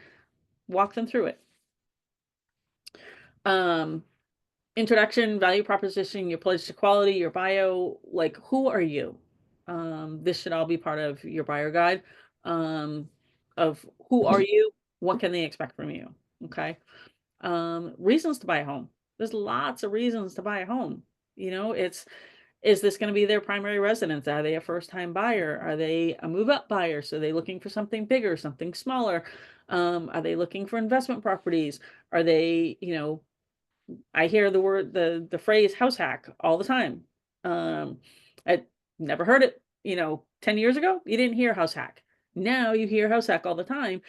walk them through it. Introduction, value proposition, your pledge to quality, your bio, like who are you? This should all be part of your buyer guide, of who are you, what can they expect from you? Okay. Reasons to buy a home. There's lots of reasons to buy a home. Is this going to be their primary residence? Are they a first-time buyer? Are they a move-up buyer? So are they looking for something bigger, something smaller? Are they looking for investment properties? Are they, I hear the phrase house hack all the time. I never heard it, 10 years ago, you didn't hear house hack. Now you hear house hack all the time.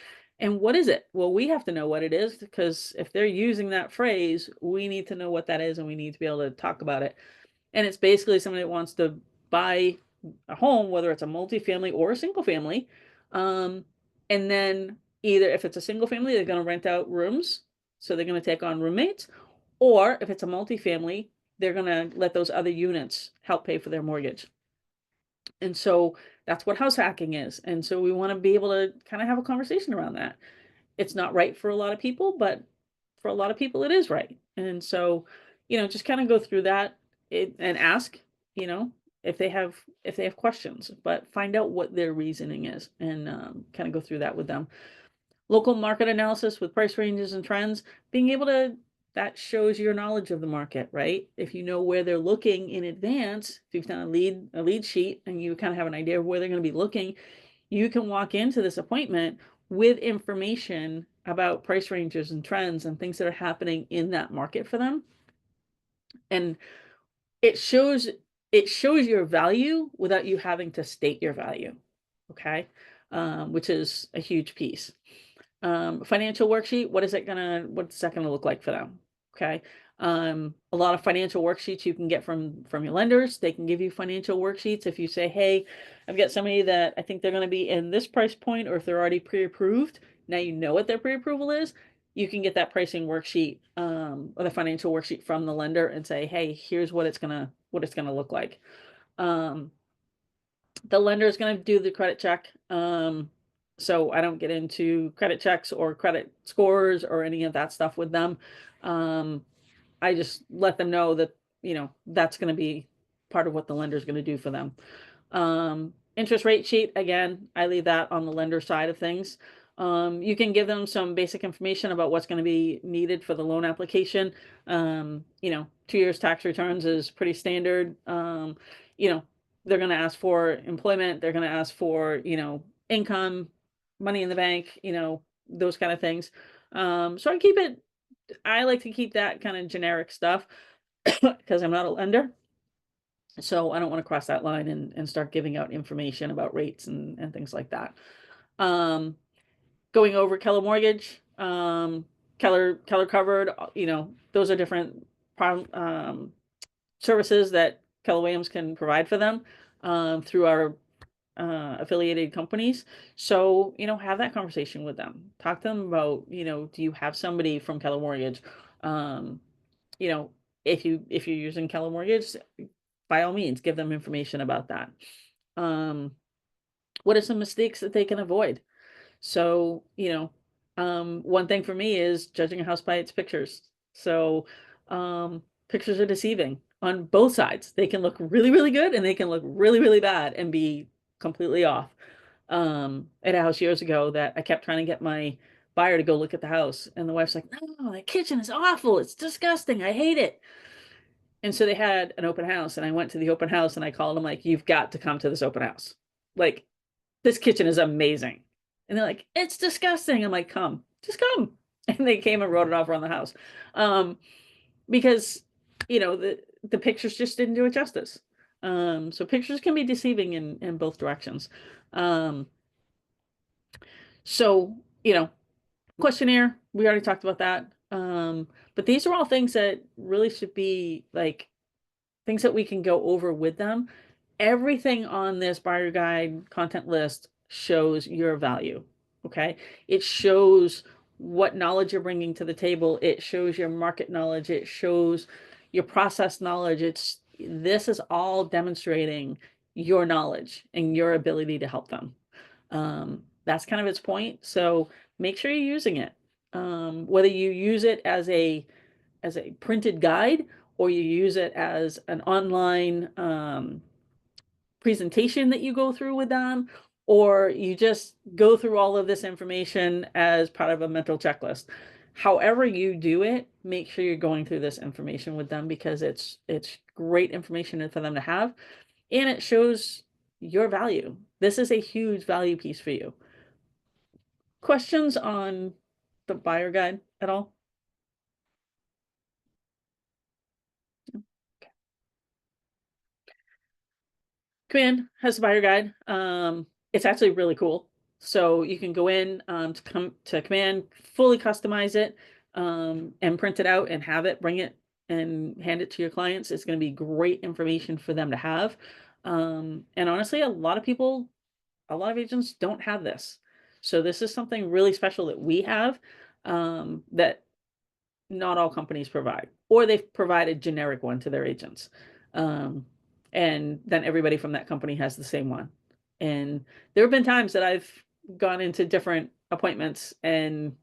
And what is it? Well, we have to know what it is, because if they're using that phrase, we need to know what that is, and we need to be able to talk about it. And it's basically somebody that wants to buy a home, whether it's a multifamily or a single family. And then either if it's a single family, they're going to rent out rooms. So they're going to take on roommates, or if it's a multifamily, they're going to let those other units help pay for their mortgage. And so that's what house hacking is. And so we want to be able to kind of have a conversation around that. It's not right for a lot of people, but for a lot of people it is right. And so, just kind of go through that and ask, if they have questions, but find out what their reasoning is, and kind of go through that with them. Local market analysis with price ranges and trends, being able to, that shows your knowledge of the market, right? If you know where they're looking in advance, if you've done a lead sheet and you kind of have an idea of where they're going to be looking, you can walk into this appointment with information about price ranges and trends and things that are happening in that market for them. And it shows your value without you having to state your value. Okay. Which is a huge piece. Financial worksheet, what's that gonna look like for them? Okay. A lot of financial worksheets you can get from your lenders. They can give you financial worksheets. If you say, hey, I've got somebody that I think they're going to be in this price point, or if they're already pre-approved, now you know what their pre-approval is, you can get that pricing worksheet, or the financial worksheet from the lender and say, hey, here's what it's gonna look like. The lender is going to do the credit check. So I don't get into credit checks or credit scores or any of that stuff with them. I just let them know that, that's going to be part of what the lender is going to do for them. Interest rate sheet, again, I leave that on the lender side of things. You can give them some basic information about what's going to be needed for the loan application. 2 years tax returns is pretty standard. They're going to ask for employment. They're going to ask for, income, money in the bank, those kind of things. So I like to keep that kind of generic stuff because I'm not a lender. So I don't want to cross that line and start giving out information about rates and things like that. Going over Keller Mortgage, Keller Covered, those are different services that Keller Williams can provide for them through our affiliated companies. So, have that conversation with them. Talk to them about, do you have somebody from Keller Mortgage? If you're using Keller Mortgage, by all means, give them information about that. What are some mistakes that they can avoid? So, one thing for me is judging a house by its pictures. So, pictures are deceiving on both sides. They can look really, really good and they can look really, really bad and be completely off. At a house years ago that I kept trying to get my buyer to go look at the house, and the wife's like, "No, that kitchen is awful. It's disgusting. I hate it." And so they had an open house, and I went to the open house and I called them like, "You've got to come to this open house. Like, this kitchen is amazing." And they're like, "It's disgusting." I'm like, "Come, just come." And they came and wrote it off around the house. Because, the pictures just didn't do it justice. So pictures can be deceiving in both directions. So, questionnaire, we already talked about that. But these are all things that really should be like things that we can go over with them. Everything on this buyer guide content list shows your value. Okay. It shows what knowledge you're bringing to the table. It shows your market knowledge. It shows your process knowledge. This is all demonstrating your knowledge and your ability to help them. That's kind of its point. So make sure you're using it. Whether you use it as a printed guide or you use it as an online presentation that you go through with them, or you just go through all of this information as part of a mental checklist. However you do it, make sure you're going through this information with them because it's great information for them to have, and it shows your value. This is a huge value piece for you. Questions on the buyer guide at all? Command has a buyer guide. It's actually really cool. So you can go in to Command, fully customize it, and print it out and have it, bring it and hand it to your clients. It's going to be great information for them to have. And honestly, a lot of agents don't have this. So this is something really special that we have, that not all companies provide, or they've provided generic one to their agents. And then everybody from that company has the same one. And there have been times that I've gone into different appointments and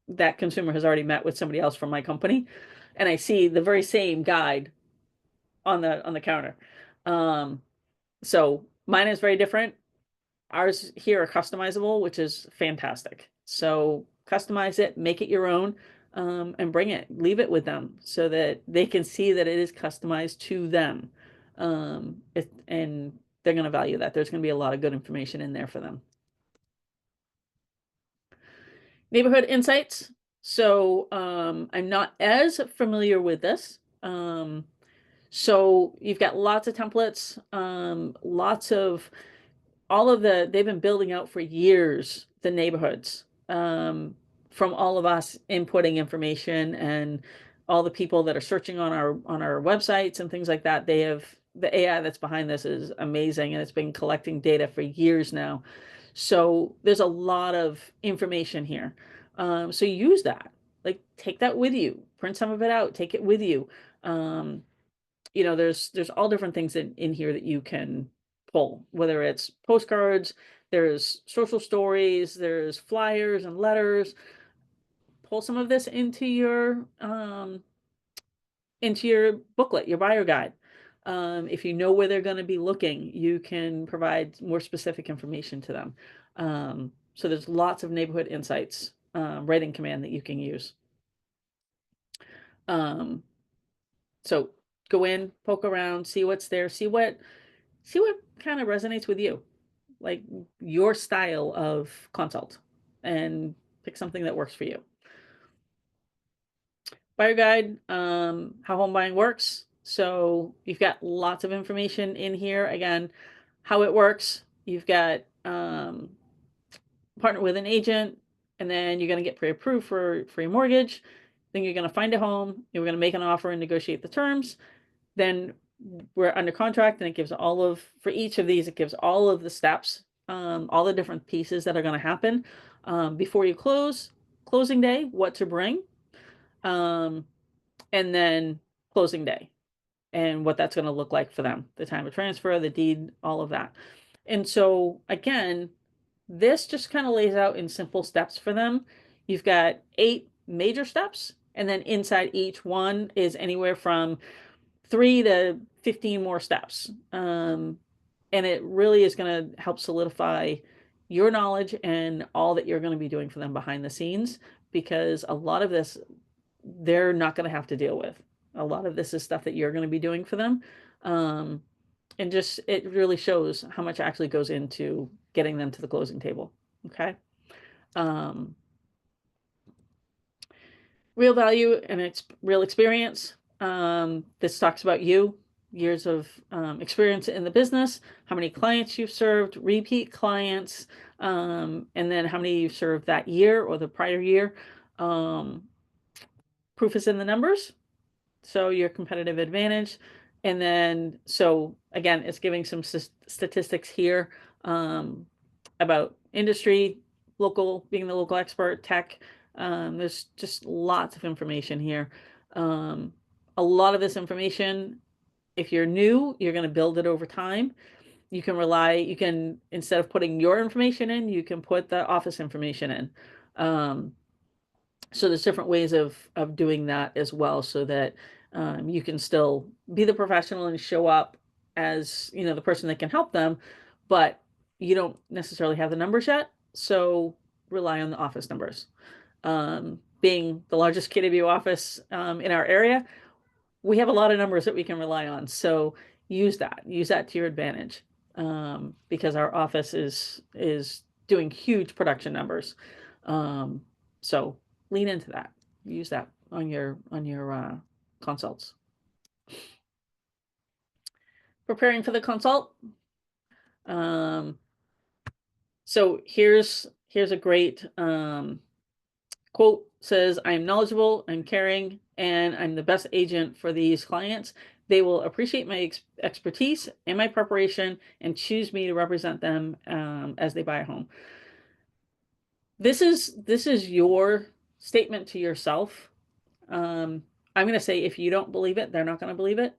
that consumer has already met with somebody else from my company, and I see the very same guide on the counter. So mine is very different. Ours here are customizable, which is fantastic. So customize it, make it your own, and bring it, leave it with them so that they can see that it is customized to them. And they're going to value that. There's going to be a lot of good information in there for them. Neighborhood insights. So I'm not as familiar with this. So you've got lots of templates, lots of they've been building out for years, the neighborhoods, from all of us inputting information and all the people that are searching on our websites and things like that. The AI that's behind this is amazing, and it's been collecting data for years now. So there's a lot of information here. So use that, like take that with you, print some of it out, take it with you. There's all different things in here that you can full, whether it's postcards, there's social stories, there's flyers and letters. Pull some of this into your booklet, your buyer guide. If you know where they're going to be looking, you can provide more specific information to them. So there's lots of neighborhood insights writing command that you can use. So go in, poke around, see what's there, see what kind of resonates with you, like your style of consult, and pick something that works for you. Buyer guide, how home buying works. So you've got lots of information in here. Again, how it works. You've got partner with an agent, and then you're going to get pre-approved for your mortgage. Then you're going to find a home. You're going to make an offer and negotiate the terms. Then we're under contract, and it gives for each of these, it gives all of the steps, all the different pieces that are going to happen before you closing day, what to bring. And then closing day and what that's going to look like for them, the time of transfer, the deed, all of that. And so again, this just kind of lays out in simple steps for them. You've got 8 major steps, and then inside each one is anywhere from 3 to 15 more steps. And it really is going to help solidify your knowledge and all that you're going to be doing for them behind the scenes, because a lot of this they're not going to have to deal with. A lot of this is stuff that you're going to be doing for them. And just, it really shows how much actually goes into getting them to the closing table. Okay. Real value and it's real experience. This talks about you, years of experience in the business, how many clients you've served, repeat clients, and then how many you've served that year or the prior year. Proof is in the numbers, so your competitive advantage. And then, so again, it's giving some statistics here about industry, being the local expert, tech. There's just lots of information here. A lot of this information, if you're new, you're going to build it over time. You can, instead of putting your information in, you can put the office information in. So there's different ways of doing that as well, so that you can still be the professional and show up as, the person that can help them, but you don't necessarily have the numbers yet. So rely on the office numbers. Being the largest KW office in our area, we have a lot of numbers that we can rely on. So use that to your advantage, because our office is doing huge production numbers. So lean into that. Use that on your consults. Preparing for the consult. So here's a great quote. Says, "I'm knowledgeable, I'm caring, and I'm the best agent for these clients. They will appreciate my expertise and my preparation and choose me to represent them as they buy a home." This is your statement to yourself. I'm going to say, if you don't believe it, they're not going to believe it.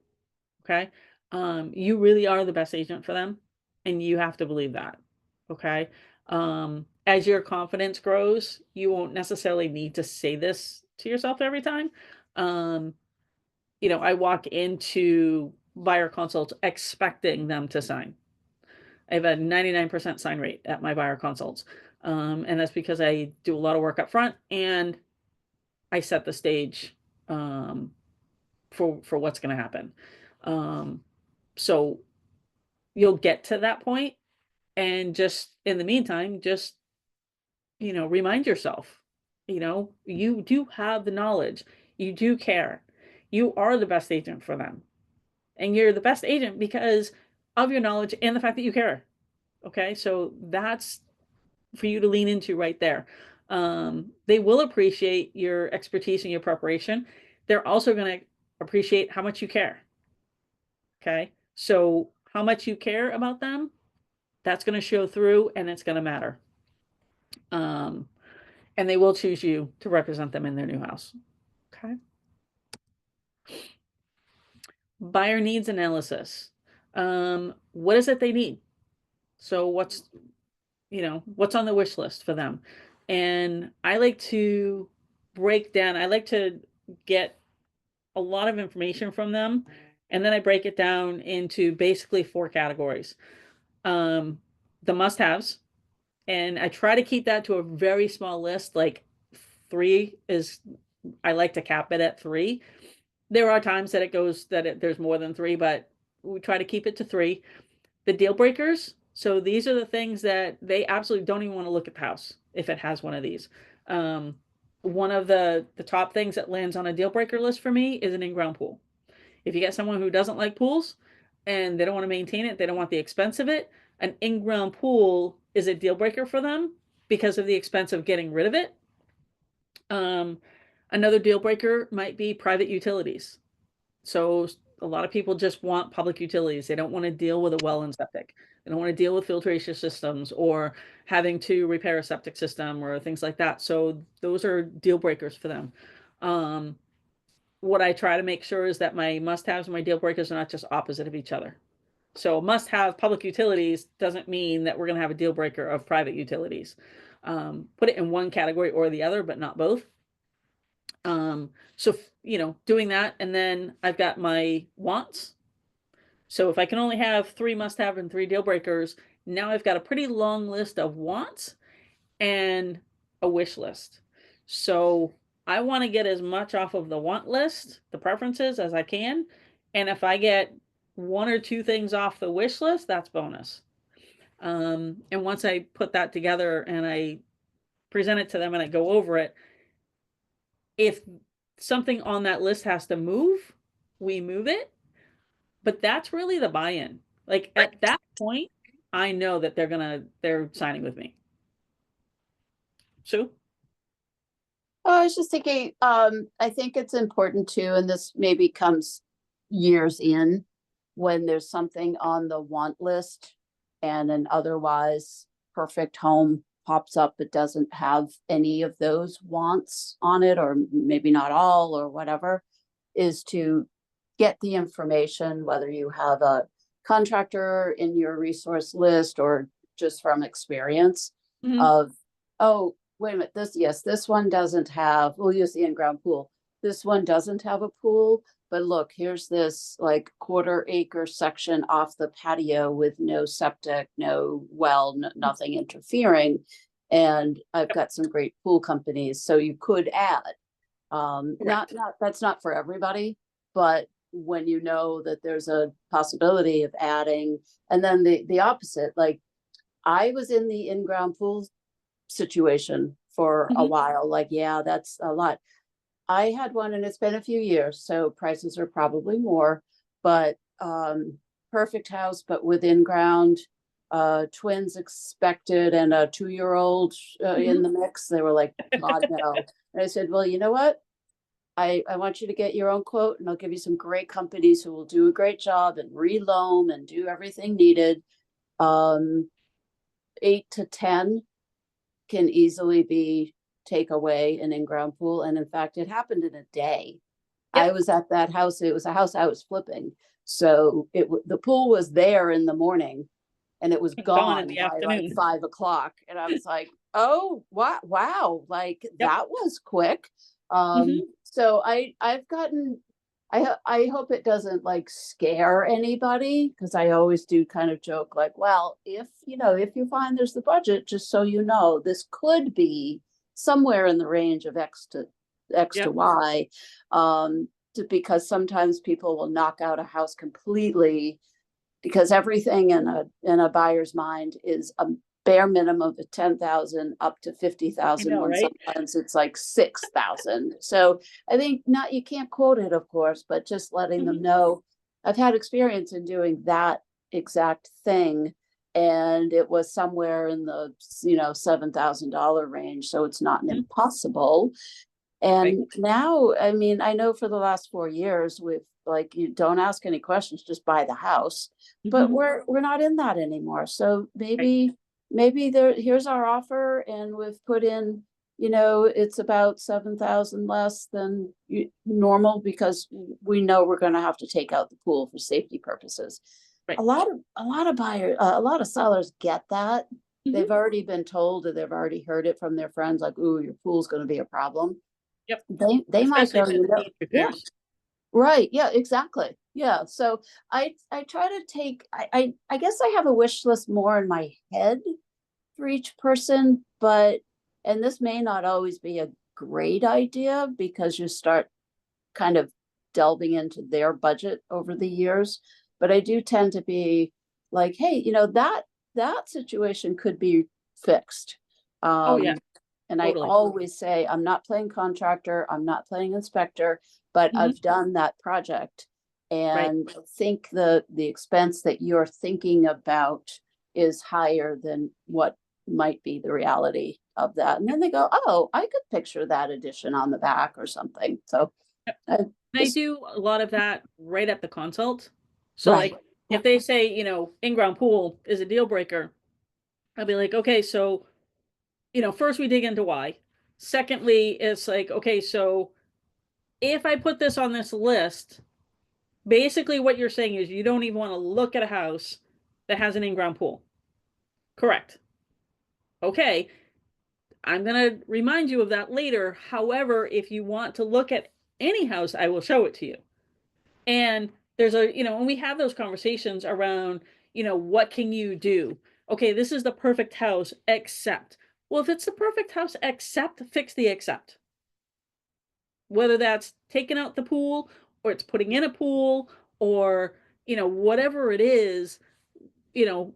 Okay. You really are the best agent for them, and you have to believe that. Okay. As your confidence grows, you won't necessarily need to say this to yourself every time. I walk into buyer consults expecting them to sign. I have a 99% sign rate at my buyer consults. And that's because I do a lot of work up front, and I set the stage for what's going to happen. So you'll get to that point, and just in the meantime, just remind yourself, you do have the knowledge, you do care, you are the best agent for them, and you're the best agent because of your knowledge and the fact that you care. Okay, so that's for you to lean into right there. They will appreciate your expertise and your preparation. They're also going to appreciate how much you care. Okay, so how much you care about them, that's going to show through, and it's going to matter. And they will choose you to represent them in their new house. Okay. Buyer needs analysis. What is it they need? So what's on the wish list for them? And I like to I like to get a lot of information from them, and then I break it down into basically four categories. Um, the must-haves, and I try to keep that to a very small list, like three is, I like to cap it at three. There are times that there's more than three, but we try to keep it to three. The deal breakers. So these are the things that they absolutely don't even want to look at the house if it has one of these. Um, One of the top things that lands on a deal breaker list for me is an in-ground pool. If you get someone who doesn't like pools and they don't want to maintain it, they don't want the expense of it, an in-ground pool is a deal breaker for them because of the expense of getting rid of it. Another deal breaker might be private utilities. So a lot of people just want public utilities. They don't want to deal with a well and septic. They don't want to deal with filtration systems or having to repair a septic system or things like that. So those are deal breakers for them. What I try to make sure is that my must-haves and my deal breakers are not just opposite of each other. So must-have public utilities doesn't mean that we're going to have a deal breaker of private utilities. Put it in one category or the other, but not both. So, doing that, and then I've got my wants. So if I can only have three must-have and three deal breakers, now I've got a pretty long list of wants and a wish list. So I want to get as much off of the want list, the preferences, as I can. And if I get one or two things off the wish list, that's bonus. And once I put that together and I present it to them and I go over it, if something on that list has to move, we move it. But that's really the buy-in. Like at that point, I know that they're signing with me. Sue? Oh, I was just thinking, I think it's important too, and this maybe comes years in when there's something on the want list and an otherwise perfect home pops up, it doesn't have any of those wants on it, or maybe not all, or whatever, is to get the information, whether you have a contractor in your resource list or just from experience of, oh, wait a minute, this one doesn't have, we'll use the in-ground pool. This one doesn't have a pool, but look, here's this like 1/4 acre section off the patio with no septic, no well, nothing interfering. And I've got some great pool companies, so you could add. That's not for everybody, but when you know that there's a possibility of adding, and then the opposite, like I was in the in-ground pool situation for a while, like, yeah, that's a lot. I had one and it's been a few years, so prices are probably more, but perfect house, but within ground, twins expected and a 2-year-old in the mix. They were like, God, no. And I said, well, you know what? I want you to get your own quote and I'll give you some great companies who will do a great job and reloam and do everything needed. 8 to 10 can easily be take away an in-ground pool. And in fact, it happened in a day. Yep. I was at that house. It was a house I was flipping. So the pool was there in the morning and it was gone in the by afternoon. like 5 o'clock. And I was like, oh, wow. Like that was quick. So I've gotten, I hope it doesn't like scare anybody, because I always do kind of joke like, well, if you find there's the budget, just so you know, this could be somewhere in the range of X to Y, because sometimes people will knock out a house completely, because everything in a buyer's mind is a bare minimum of 10,000 up to 50,000. When right? Sometimes it's like 6,000. So I think you can't quote it, of course, but just letting them know. I've had experience in doing that exact thing, and it was somewhere in the $7,000 range. So it's not an impossible. And now, I mean, I know for the last 4 years with like, you don't ask any questions, just buy the house, but we're not in that anymore. So maybe here's our offer, and we've put in, it's about 7,000 less than normal, because we know we're going to have to take out the pool for safety purposes. Right. a lot of buyers, a lot of sellers get that. Mhm. They've already been told, or they've already heard it from their friends, like, "Ooh, your pool's going to be a problem." Yep. They might Especially go, if it needs yeah, repairs. right, yeah, exactly, yeah. So I try to take, I guess I have a wish list more in my head for each person, but and this may not always be a great idea because you start kind of delving into their budget over the years. But I do tend to be like, hey, that situation could be fixed. Oh, yeah, And I totally. always say, I'm not playing contractor, I'm not playing inspector, but Mhm. I've done that project. Right. And I think the expense that you're thinking about is higher than what might be the reality of that. And then they go, oh, I could picture that addition on the back or something. So I And I just, do a lot of that right at the consult. So right. like if they say, in-ground pool is a deal breaker, I'll be like, okay, so, first we dig into why. Secondly, it's like, okay, so if I put this on this list, basically what you're saying is you don't even want to look at a house that has an in-ground pool. Correct. Okay. I'm going to remind you of that later. However, if you want to look at any house, I will show it to you. And there's and we have those conversations around, what can you do? Okay, this is the perfect house, except. Well, if it's the perfect house, except, fix the except. Whether that's taking out the pool or it's putting in a pool or, whatever it is, you know,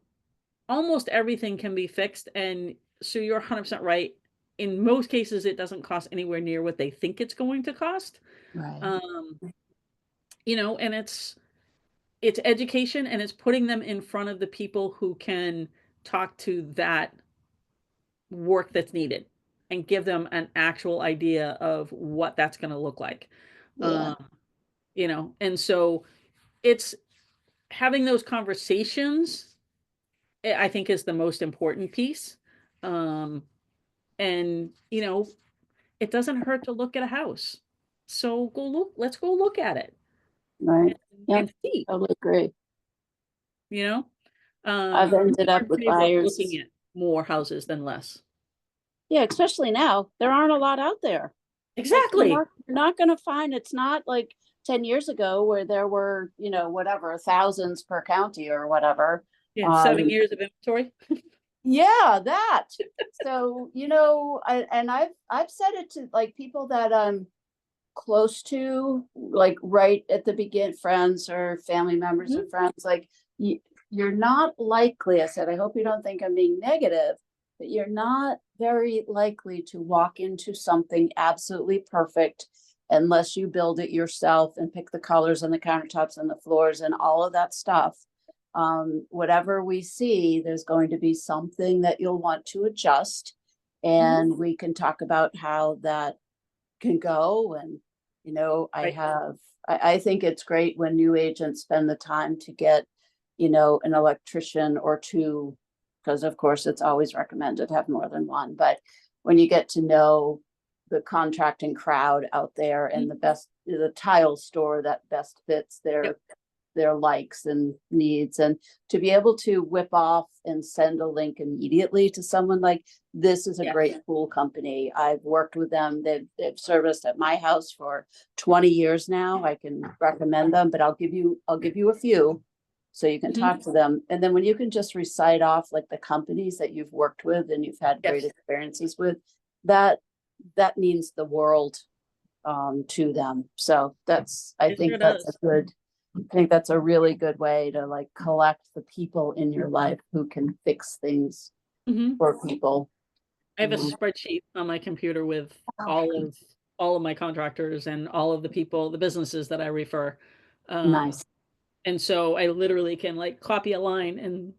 almost everything can be fixed. And so you're 100% right. In most cases, it doesn't cost anywhere near what they think it's going to cost. Right. Um, and it's education and it's putting them in front of the people who can talk to that work that's needed and give them an actual idea of what that's going to look like. Yeah. And so it's having those conversations, I think is the most important piece. Um, and it doesn't hurt to look at a house. So let's go look at it Right. Yep. and see, Totally agree. you know. I've I'm ended more up in with favor of looking buyers. at more houses than less. Yeah, especially now. There aren't a lot out there. Like Exactly. you're not going to find, it's not like 10 years ago where there were, whatever, thousands per county or whatever. Yeah, 7 years Um, of inventory. yeah, that. So, and I've said it to like people that I'm close to, like right at the begin, friends or family members Mhm. of friends, like you're not likely, I said, I hope you don't think I'm being negative, but you're not very likely to walk into something absolutely perfect unless you build it yourself and pick the colors and the countertops and the floors and all of that stuff. Whatever we see, there's going to be something that you'll want to adjust. And we can talk about how that can go. And, Right. I think it's great when new agents spend the time to get, an electrician or two, because of course it's always recommended to have more than one. But when you get to know the contracting crowd out there and the tile store that best fits Yep. their likes and needs, and to be able to whip off and send a link immediately to someone like, this is a Yes. great pool company. I've worked with them. They've serviced at my house for 20 years now. I can recommend them, but I'll give you a few so you can Mhm. talk to them. And then when you can just recite off like the companies that you've worked with and you've had great Yes. experiences with, that means the world to them. So It sure does. I think that's a really good way to like collect the people in your life who can fix things Mhm. for people. I have a spreadsheet on my computer with Oh, all of my contractors and all of the people, the businesses that I refer. nice. And so I literally can like copy a line and,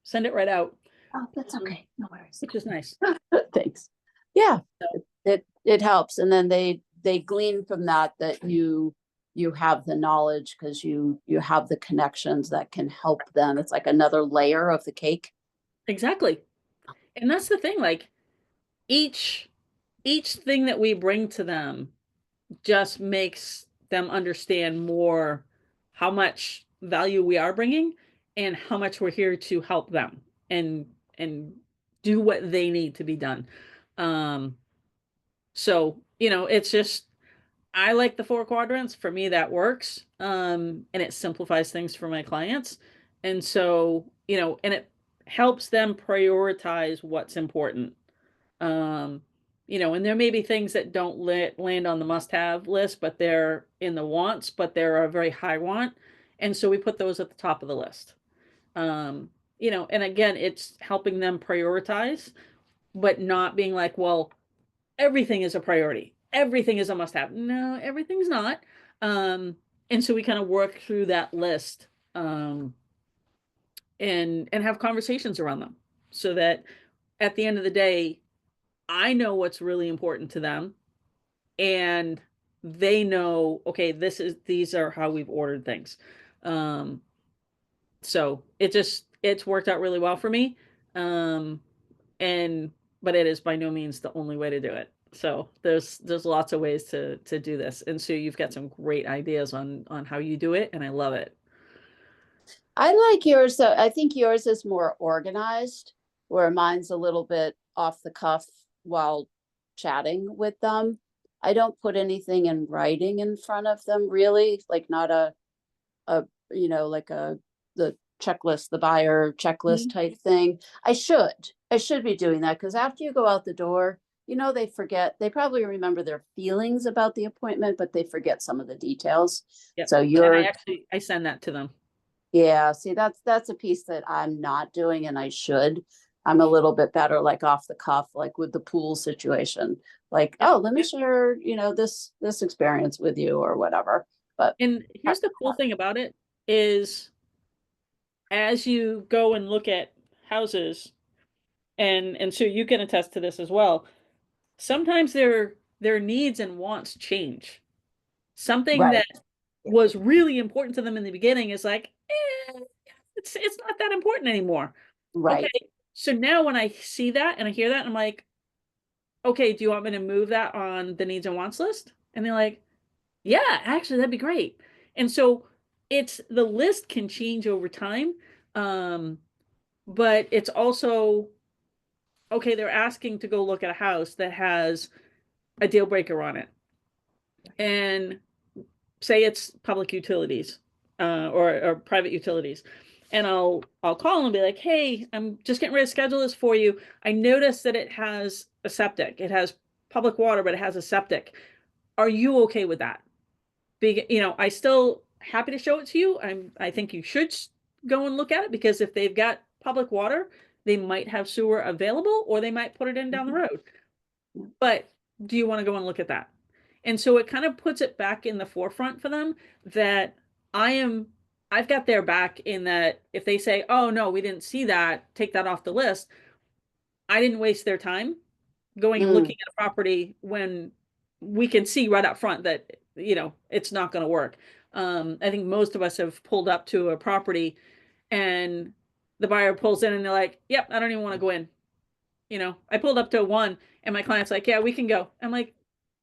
send it right out, Oh, that's okay. No worries. which is nice. Thanks. Yeah, it helps. And then they glean from that you have the knowledge because you have the connections that can help them. It's like another layer of the cake. Exactly. And that's the thing, like each thing that we bring to them just makes them understand more how much value we are bringing and how much we're here to help them and do what they need to be done. So, it's just, I like the 4 quadrants. For me, that works. And it simplifies things for my clients. And so, and it helps them prioritize what's important. Um, and there may be things that don't land on the must-have list, but they're in the wants, but they're a very high want. And so we put those at the top of the list. And again, it's helping them prioritize, but not being like, well, everything is a priority. Everything is a must-have. No, everything's not. And so we kind of work through that list, and have conversations around them so that at the end of the day, I know what's really important to them, and they know, okay, these are how we've ordered things. So it's worked out really well for me. And but it is by no means the only way to do it. So there's lots of ways to do this. And so you've got some great ideas on how you do it, and I love it. I like yours, though. I think yours is more organized, where mine's a little bit off the cuff while chatting with them. I don't put anything in writing in front of them, really, like not like the checklist, the buyer checklist type thing. I should be doing that, because after you go out the door, they forget. They probably remember their feelings about the appointment, but they forget some of the details. Yep. So And I send that to them. yeah, see, that's a piece that I'm not doing, and I should. I'm a little bit better, like off the cuff, like with the pool situation. Like, Yep. oh, let me share, this experience with you or whatever. But And here's the cool thing about it is, as you go and look at houses, and so you can attest to this as well, sometimes their needs and wants change. Something right, that was really important to them in the beginning is like, it's not that important anymore. right. Okay. So now when I see that and I hear that, I'm like, okay, do you want me to move that on the needs and wants list? And they're like, yeah, actually, that'd be great. And so the list can change over time. But it's also, okay, they're asking to go look at a house that has a deal breaker on it. And say it's public utilities, or private utilities. And I'll call and be like, hey, I'm just getting ready to schedule this for you. I noticed that it has a septic. It has public water, but it has a septic. Are you okay with that? I still happy to show it to you. I think you should go and look at it, because if they've got public water, they might have sewer available, or they might put it in down the road. But do you want to go and look at that? And so it kind of puts it back in the forefront for them that I've got their back, in that if they say, oh no, we didn't see that, take that off the list, I didn't waste their time going and looking at a property when we can see right up front that, it's not going to work. I think most of us have pulled up to a property and the buyer pulls in and they're like, yep, I don't even want to go in. I pulled up to one and my client's like, yeah, we can go. I'm like,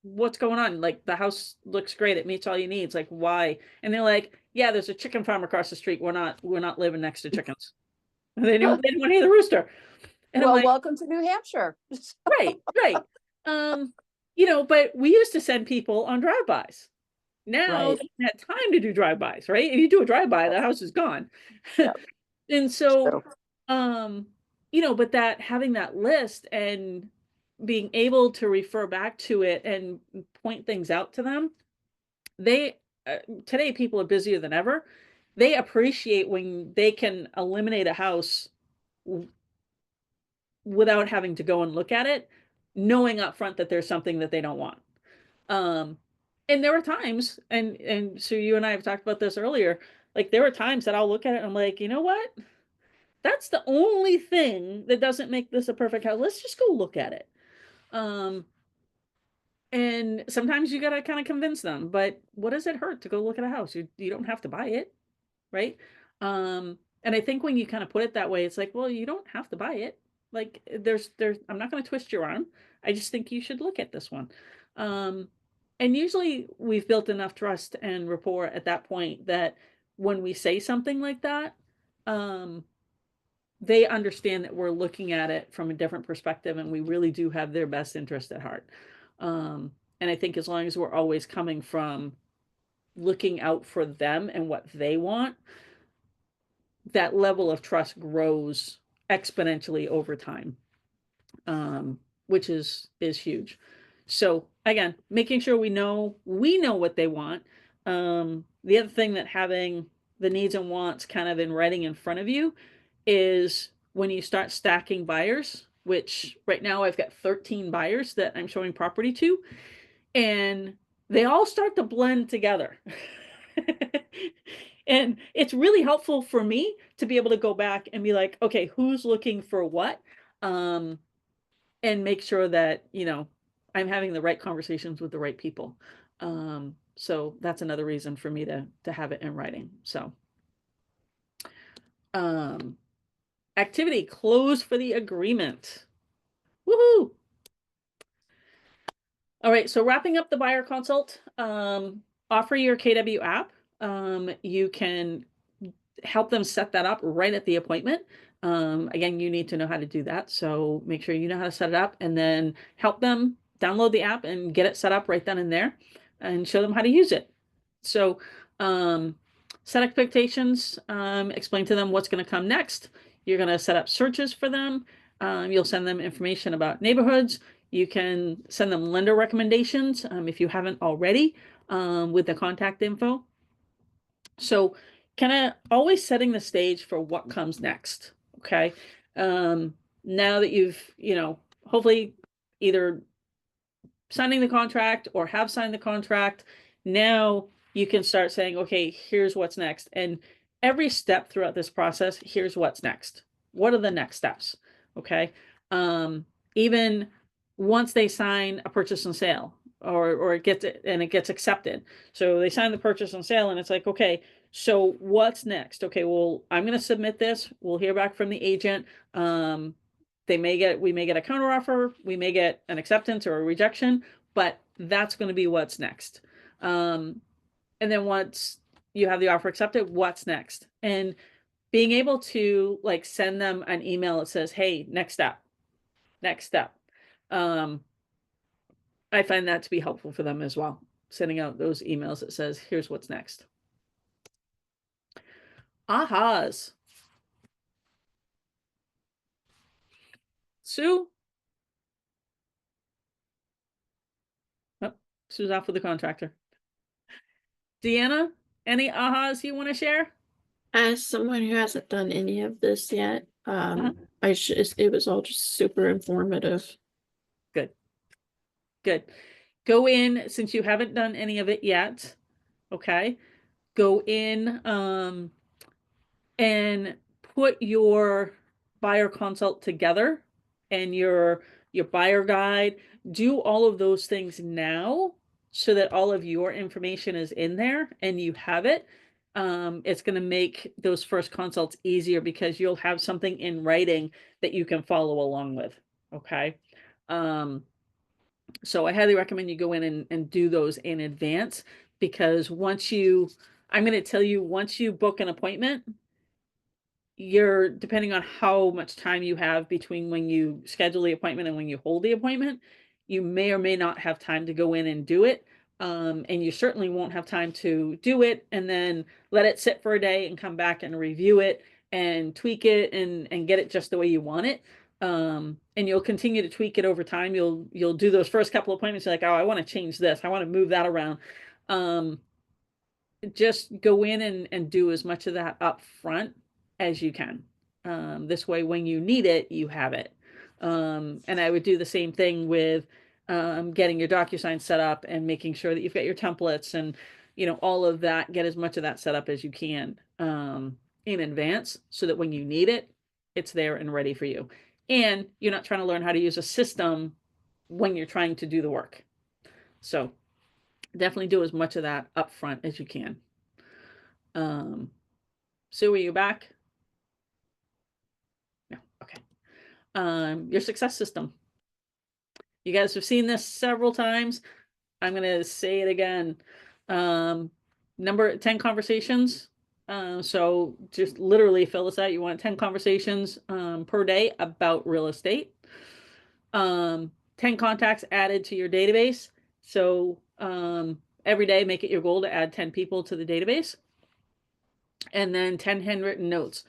what's going on? Like, the house looks great. It meets all your needs. Like, why? And they're like, yeah, there's a chicken farm across the street. We're not living next to chickens. They didn't want to hear the rooster. And Well, I'm like, welcome to New Hampshire. right. But we used to send people on drive-bys. Now Right. they don't have time to do drive-bys, right? If you do a drive-by, the house is gone. Yep. And so, True. but that, having that list and being able to refer back to it and point things out to them, today people are busier than ever. They appreciate when they can eliminate a house without having to go and look at it, knowing up front that there's something that they don't want. And there are times, and so you and I have talked about this earlier, like there are times that I'll look at it and I'm like, you know what? That's the only thing that doesn't make this a perfect house. Let's just go look at it. And sometimes you gotta kind of convince them, but what does it hurt to go look at a house? You don't have to buy it, right? And I think when you kind of put it that way, it's like, well, you don't have to buy it. Like, I'm not going to twist your arm. I just think you should look at this one. And usually we've built enough trust and rapport at that point that when we say something like that, they understand that we're looking at it from a different perspective and we really do have their best interest at heart. And I think as long as we're always coming from looking out for them and what they want, that level of trust grows exponentially over time, which is huge. So again, making sure we know what they want. The other thing that having the needs and wants kind of in writing in front of you is when you start stacking buyers, which right now I've got 13 buyers that I'm showing property to, and they all start to blend together. And it's really helpful for me to be able to go back and be like, okay, who's looking for what? And make sure that, I'm having the right conversations with the right people. So that's another reason for me to have it in writing. So, activity close for the agreement. Woohoo! All right, so wrapping up the buyer consult, offer your KW app. You can help them set that up right at the appointment. Again, you need to know how to do that. So make sure you know how to set it up and then help them download the app and get it set up right then and there and show them how to use it. So set expectations, explain to them what's going to come next. You're going to set up searches for them. You'll send them information about neighborhoods. You can send them lender recommendations if you haven't already with the contact info. So kind of always setting the stage for what comes next. Okay. Now that you've, hopefully either signing the contract or have signed the contract, now you can start saying, okay, here's what's next. And every step throughout this process, here's what's next. What are the next steps? Okay. Even once they sign a purchase and sale or it gets accepted. So they sign the purchase and sale and it's like, okay, so what's next? Okay, well, I'm going to submit this. We'll hear back from the agent. We may get a counteroffer, we may get an acceptance or a rejection, but that's going to be what's next. And then once you have the offer accepted, what's next? And being able to like send them an email that says, hey, next step. I find that to be helpful for them as well. Sending out those emails that says, here's what's next. Ahas. Sue? Oh, Sue's off with the contractor. Deanna, any ahas you want to share? As someone who hasn't done any of this yet, it was all just super informative. Good. Go in, since you haven't done any of it yet, okay? Go in and put your buyer consult together and your buyer guide. Do all of those things now so that all of your information is in there and you have it. It's going to make those first consults easier because you'll have something in writing that you can follow along with. Okay. So I highly recommend you go in and do those in advance because I'm going to tell you, once you book an appointment, you're depending on how much time you have between when you schedule the appointment and when you hold the appointment, you may or may not have time to go in and do it. And you certainly won't have time to do it and then let it sit for a day and come back and review it and tweak it and get it just the way you want it. And you'll continue to tweak it over time. You'll do those first couple of appointments. You're like, oh, I want to change this. I want to move that around. Just go in and do as much of that up front as you can. This way, when you need it, you have it. And I would do the same thing with getting your DocuSign set up and making sure that you've got your templates and, all of that. Get as much of that set up as you can in advance so that when you need it, it's there and ready for you. And you're not trying to learn how to use a system when you're trying to do the work. So definitely do as much of that up front as you can. Sue, are you back? No. Okay. Your success system. You guys have seen this several times. I'm going to say it again. Number 10 conversations So just literally fill this out. You want 10 conversations per day about real estate. 10 contacts added to your database. So every day, make it your goal to add 10 people to the database. And then 10 handwritten notes.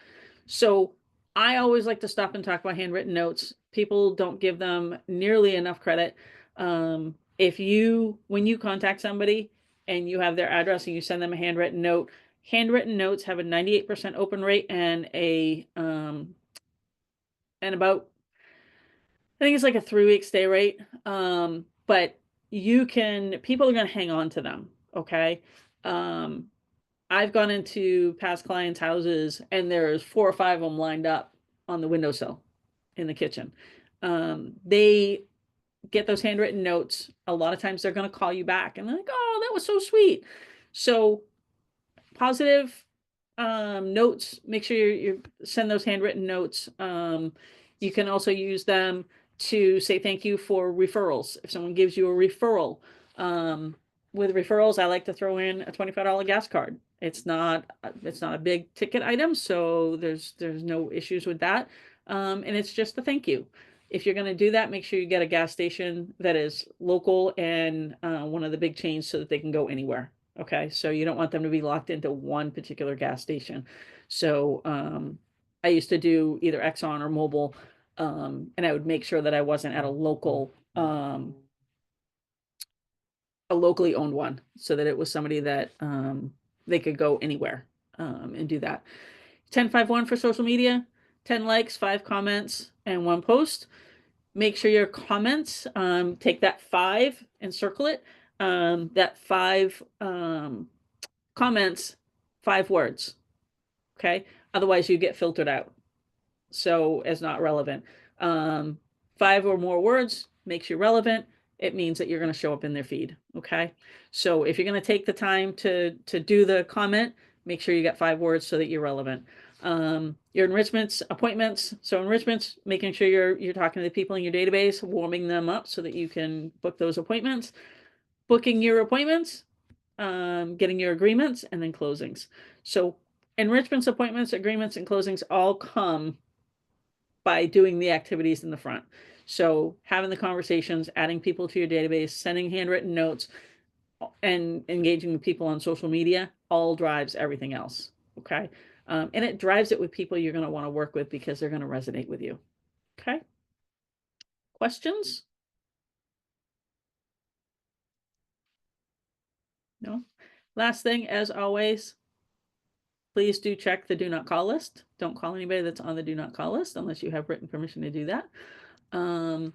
So I always like to stop and talk about handwritten notes. People don't give them nearly enough credit. When you contact somebody and you have their address and you send them a handwritten notes have a 98% open rate and about, I think it's like a 3-week stay rate. But people are going to hang on to them. Okay. I've gone into past clients' houses and there's 4 or 5 of them lined up on the windowsill in the kitchen. They get those handwritten notes. A lot of times they're going to call you back and they're like, oh, that was so sweet. So positive notes, make sure you send those handwritten notes. You can also use them to say thank you for referrals. If someone gives you a referral, with referrals, I like to throw in a $25 gas card. It's not a big ticket item, so there's no issues with that. And it's just a thank you. If you're going to do that, make sure you get a gas station that is local and one of the big chains so that they can go anywhere. Okay, so you don't want them to be locked into one particular gas station. So I used to do either Exxon or Mobil, and I would make sure that I wasn't at a locally owned one, so that it was somebody that they could go anywhere and do that. 10-5-1 for social media, 10 likes, 5 comments, and 1 post. Make sure your comments, take that 5 and circle it. That 5 comments, 5 words. Okay. Otherwise you get filtered out. So as not relevant. 5 or more words makes you relevant. It means that you're going to show up in their feed. Okay. So if you're going to take the time to do the comment, make sure you get 5 words so that you're relevant. Your enrichments, appointments. So enrichments, making sure you're talking to the people in your database, warming them up so that you can book those appointments. Booking your appointments, getting your agreements, and then closings. So enrichments, appointments, agreements, and closings all come by doing the activities in the front. So having the conversations, adding people to your database, sending handwritten notes, and engaging with people on social media all drives everything else. Okay. And it drives it with people you're going to want to work with because they're going to resonate with you. Okay. Questions? No. Last thing, as always, please do check the do not call list. Don't call anybody that's on the do not call list unless you have written permission to do that. And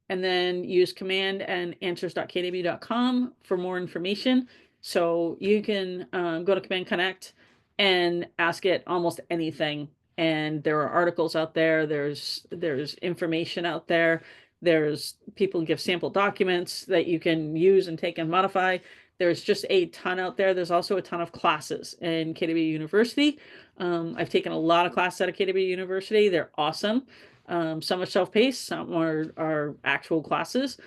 then use command and answers.kw.com for more information. So you can go to Command Connect and ask it almost anything. And there are articles out there. There's information out there. There's people give sample documents that you can use and take and modify. There's just a ton out there. There's also a ton of classes in KW University. I've taken a lot of classes out of KW University. They're awesome. Some are self-paced, some are actual classes,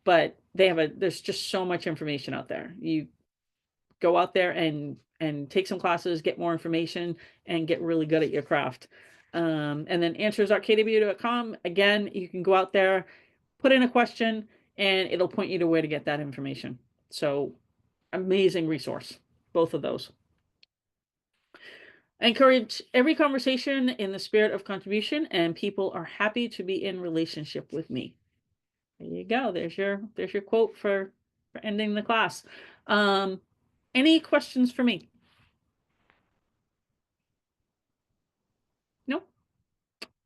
but there's just so much information out there. You go out there and take some classes, get more information, and get really good at your craft. And then answers.kw.com. Again, you can go out there, put in a question, and it'll point you to where to get that information. So amazing resource, both of those. I encourage every conversation in the spirit of contribution, and people are happy to be in relationship with me. There you go. There's your quote for ending the class. Any questions for me? No?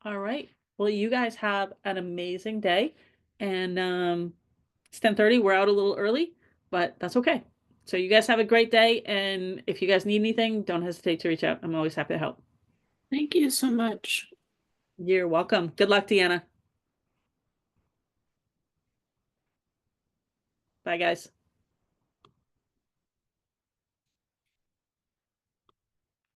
All right. Well, you guys have an amazing day. And it's 10:30. We're out a little early, but that's okay. So you guys have a great day. And if you guys need anything, don't hesitate to reach out. I'm always happy to help. Thank you so much. You're welcome. Good luck, Deanna. Bye, guys.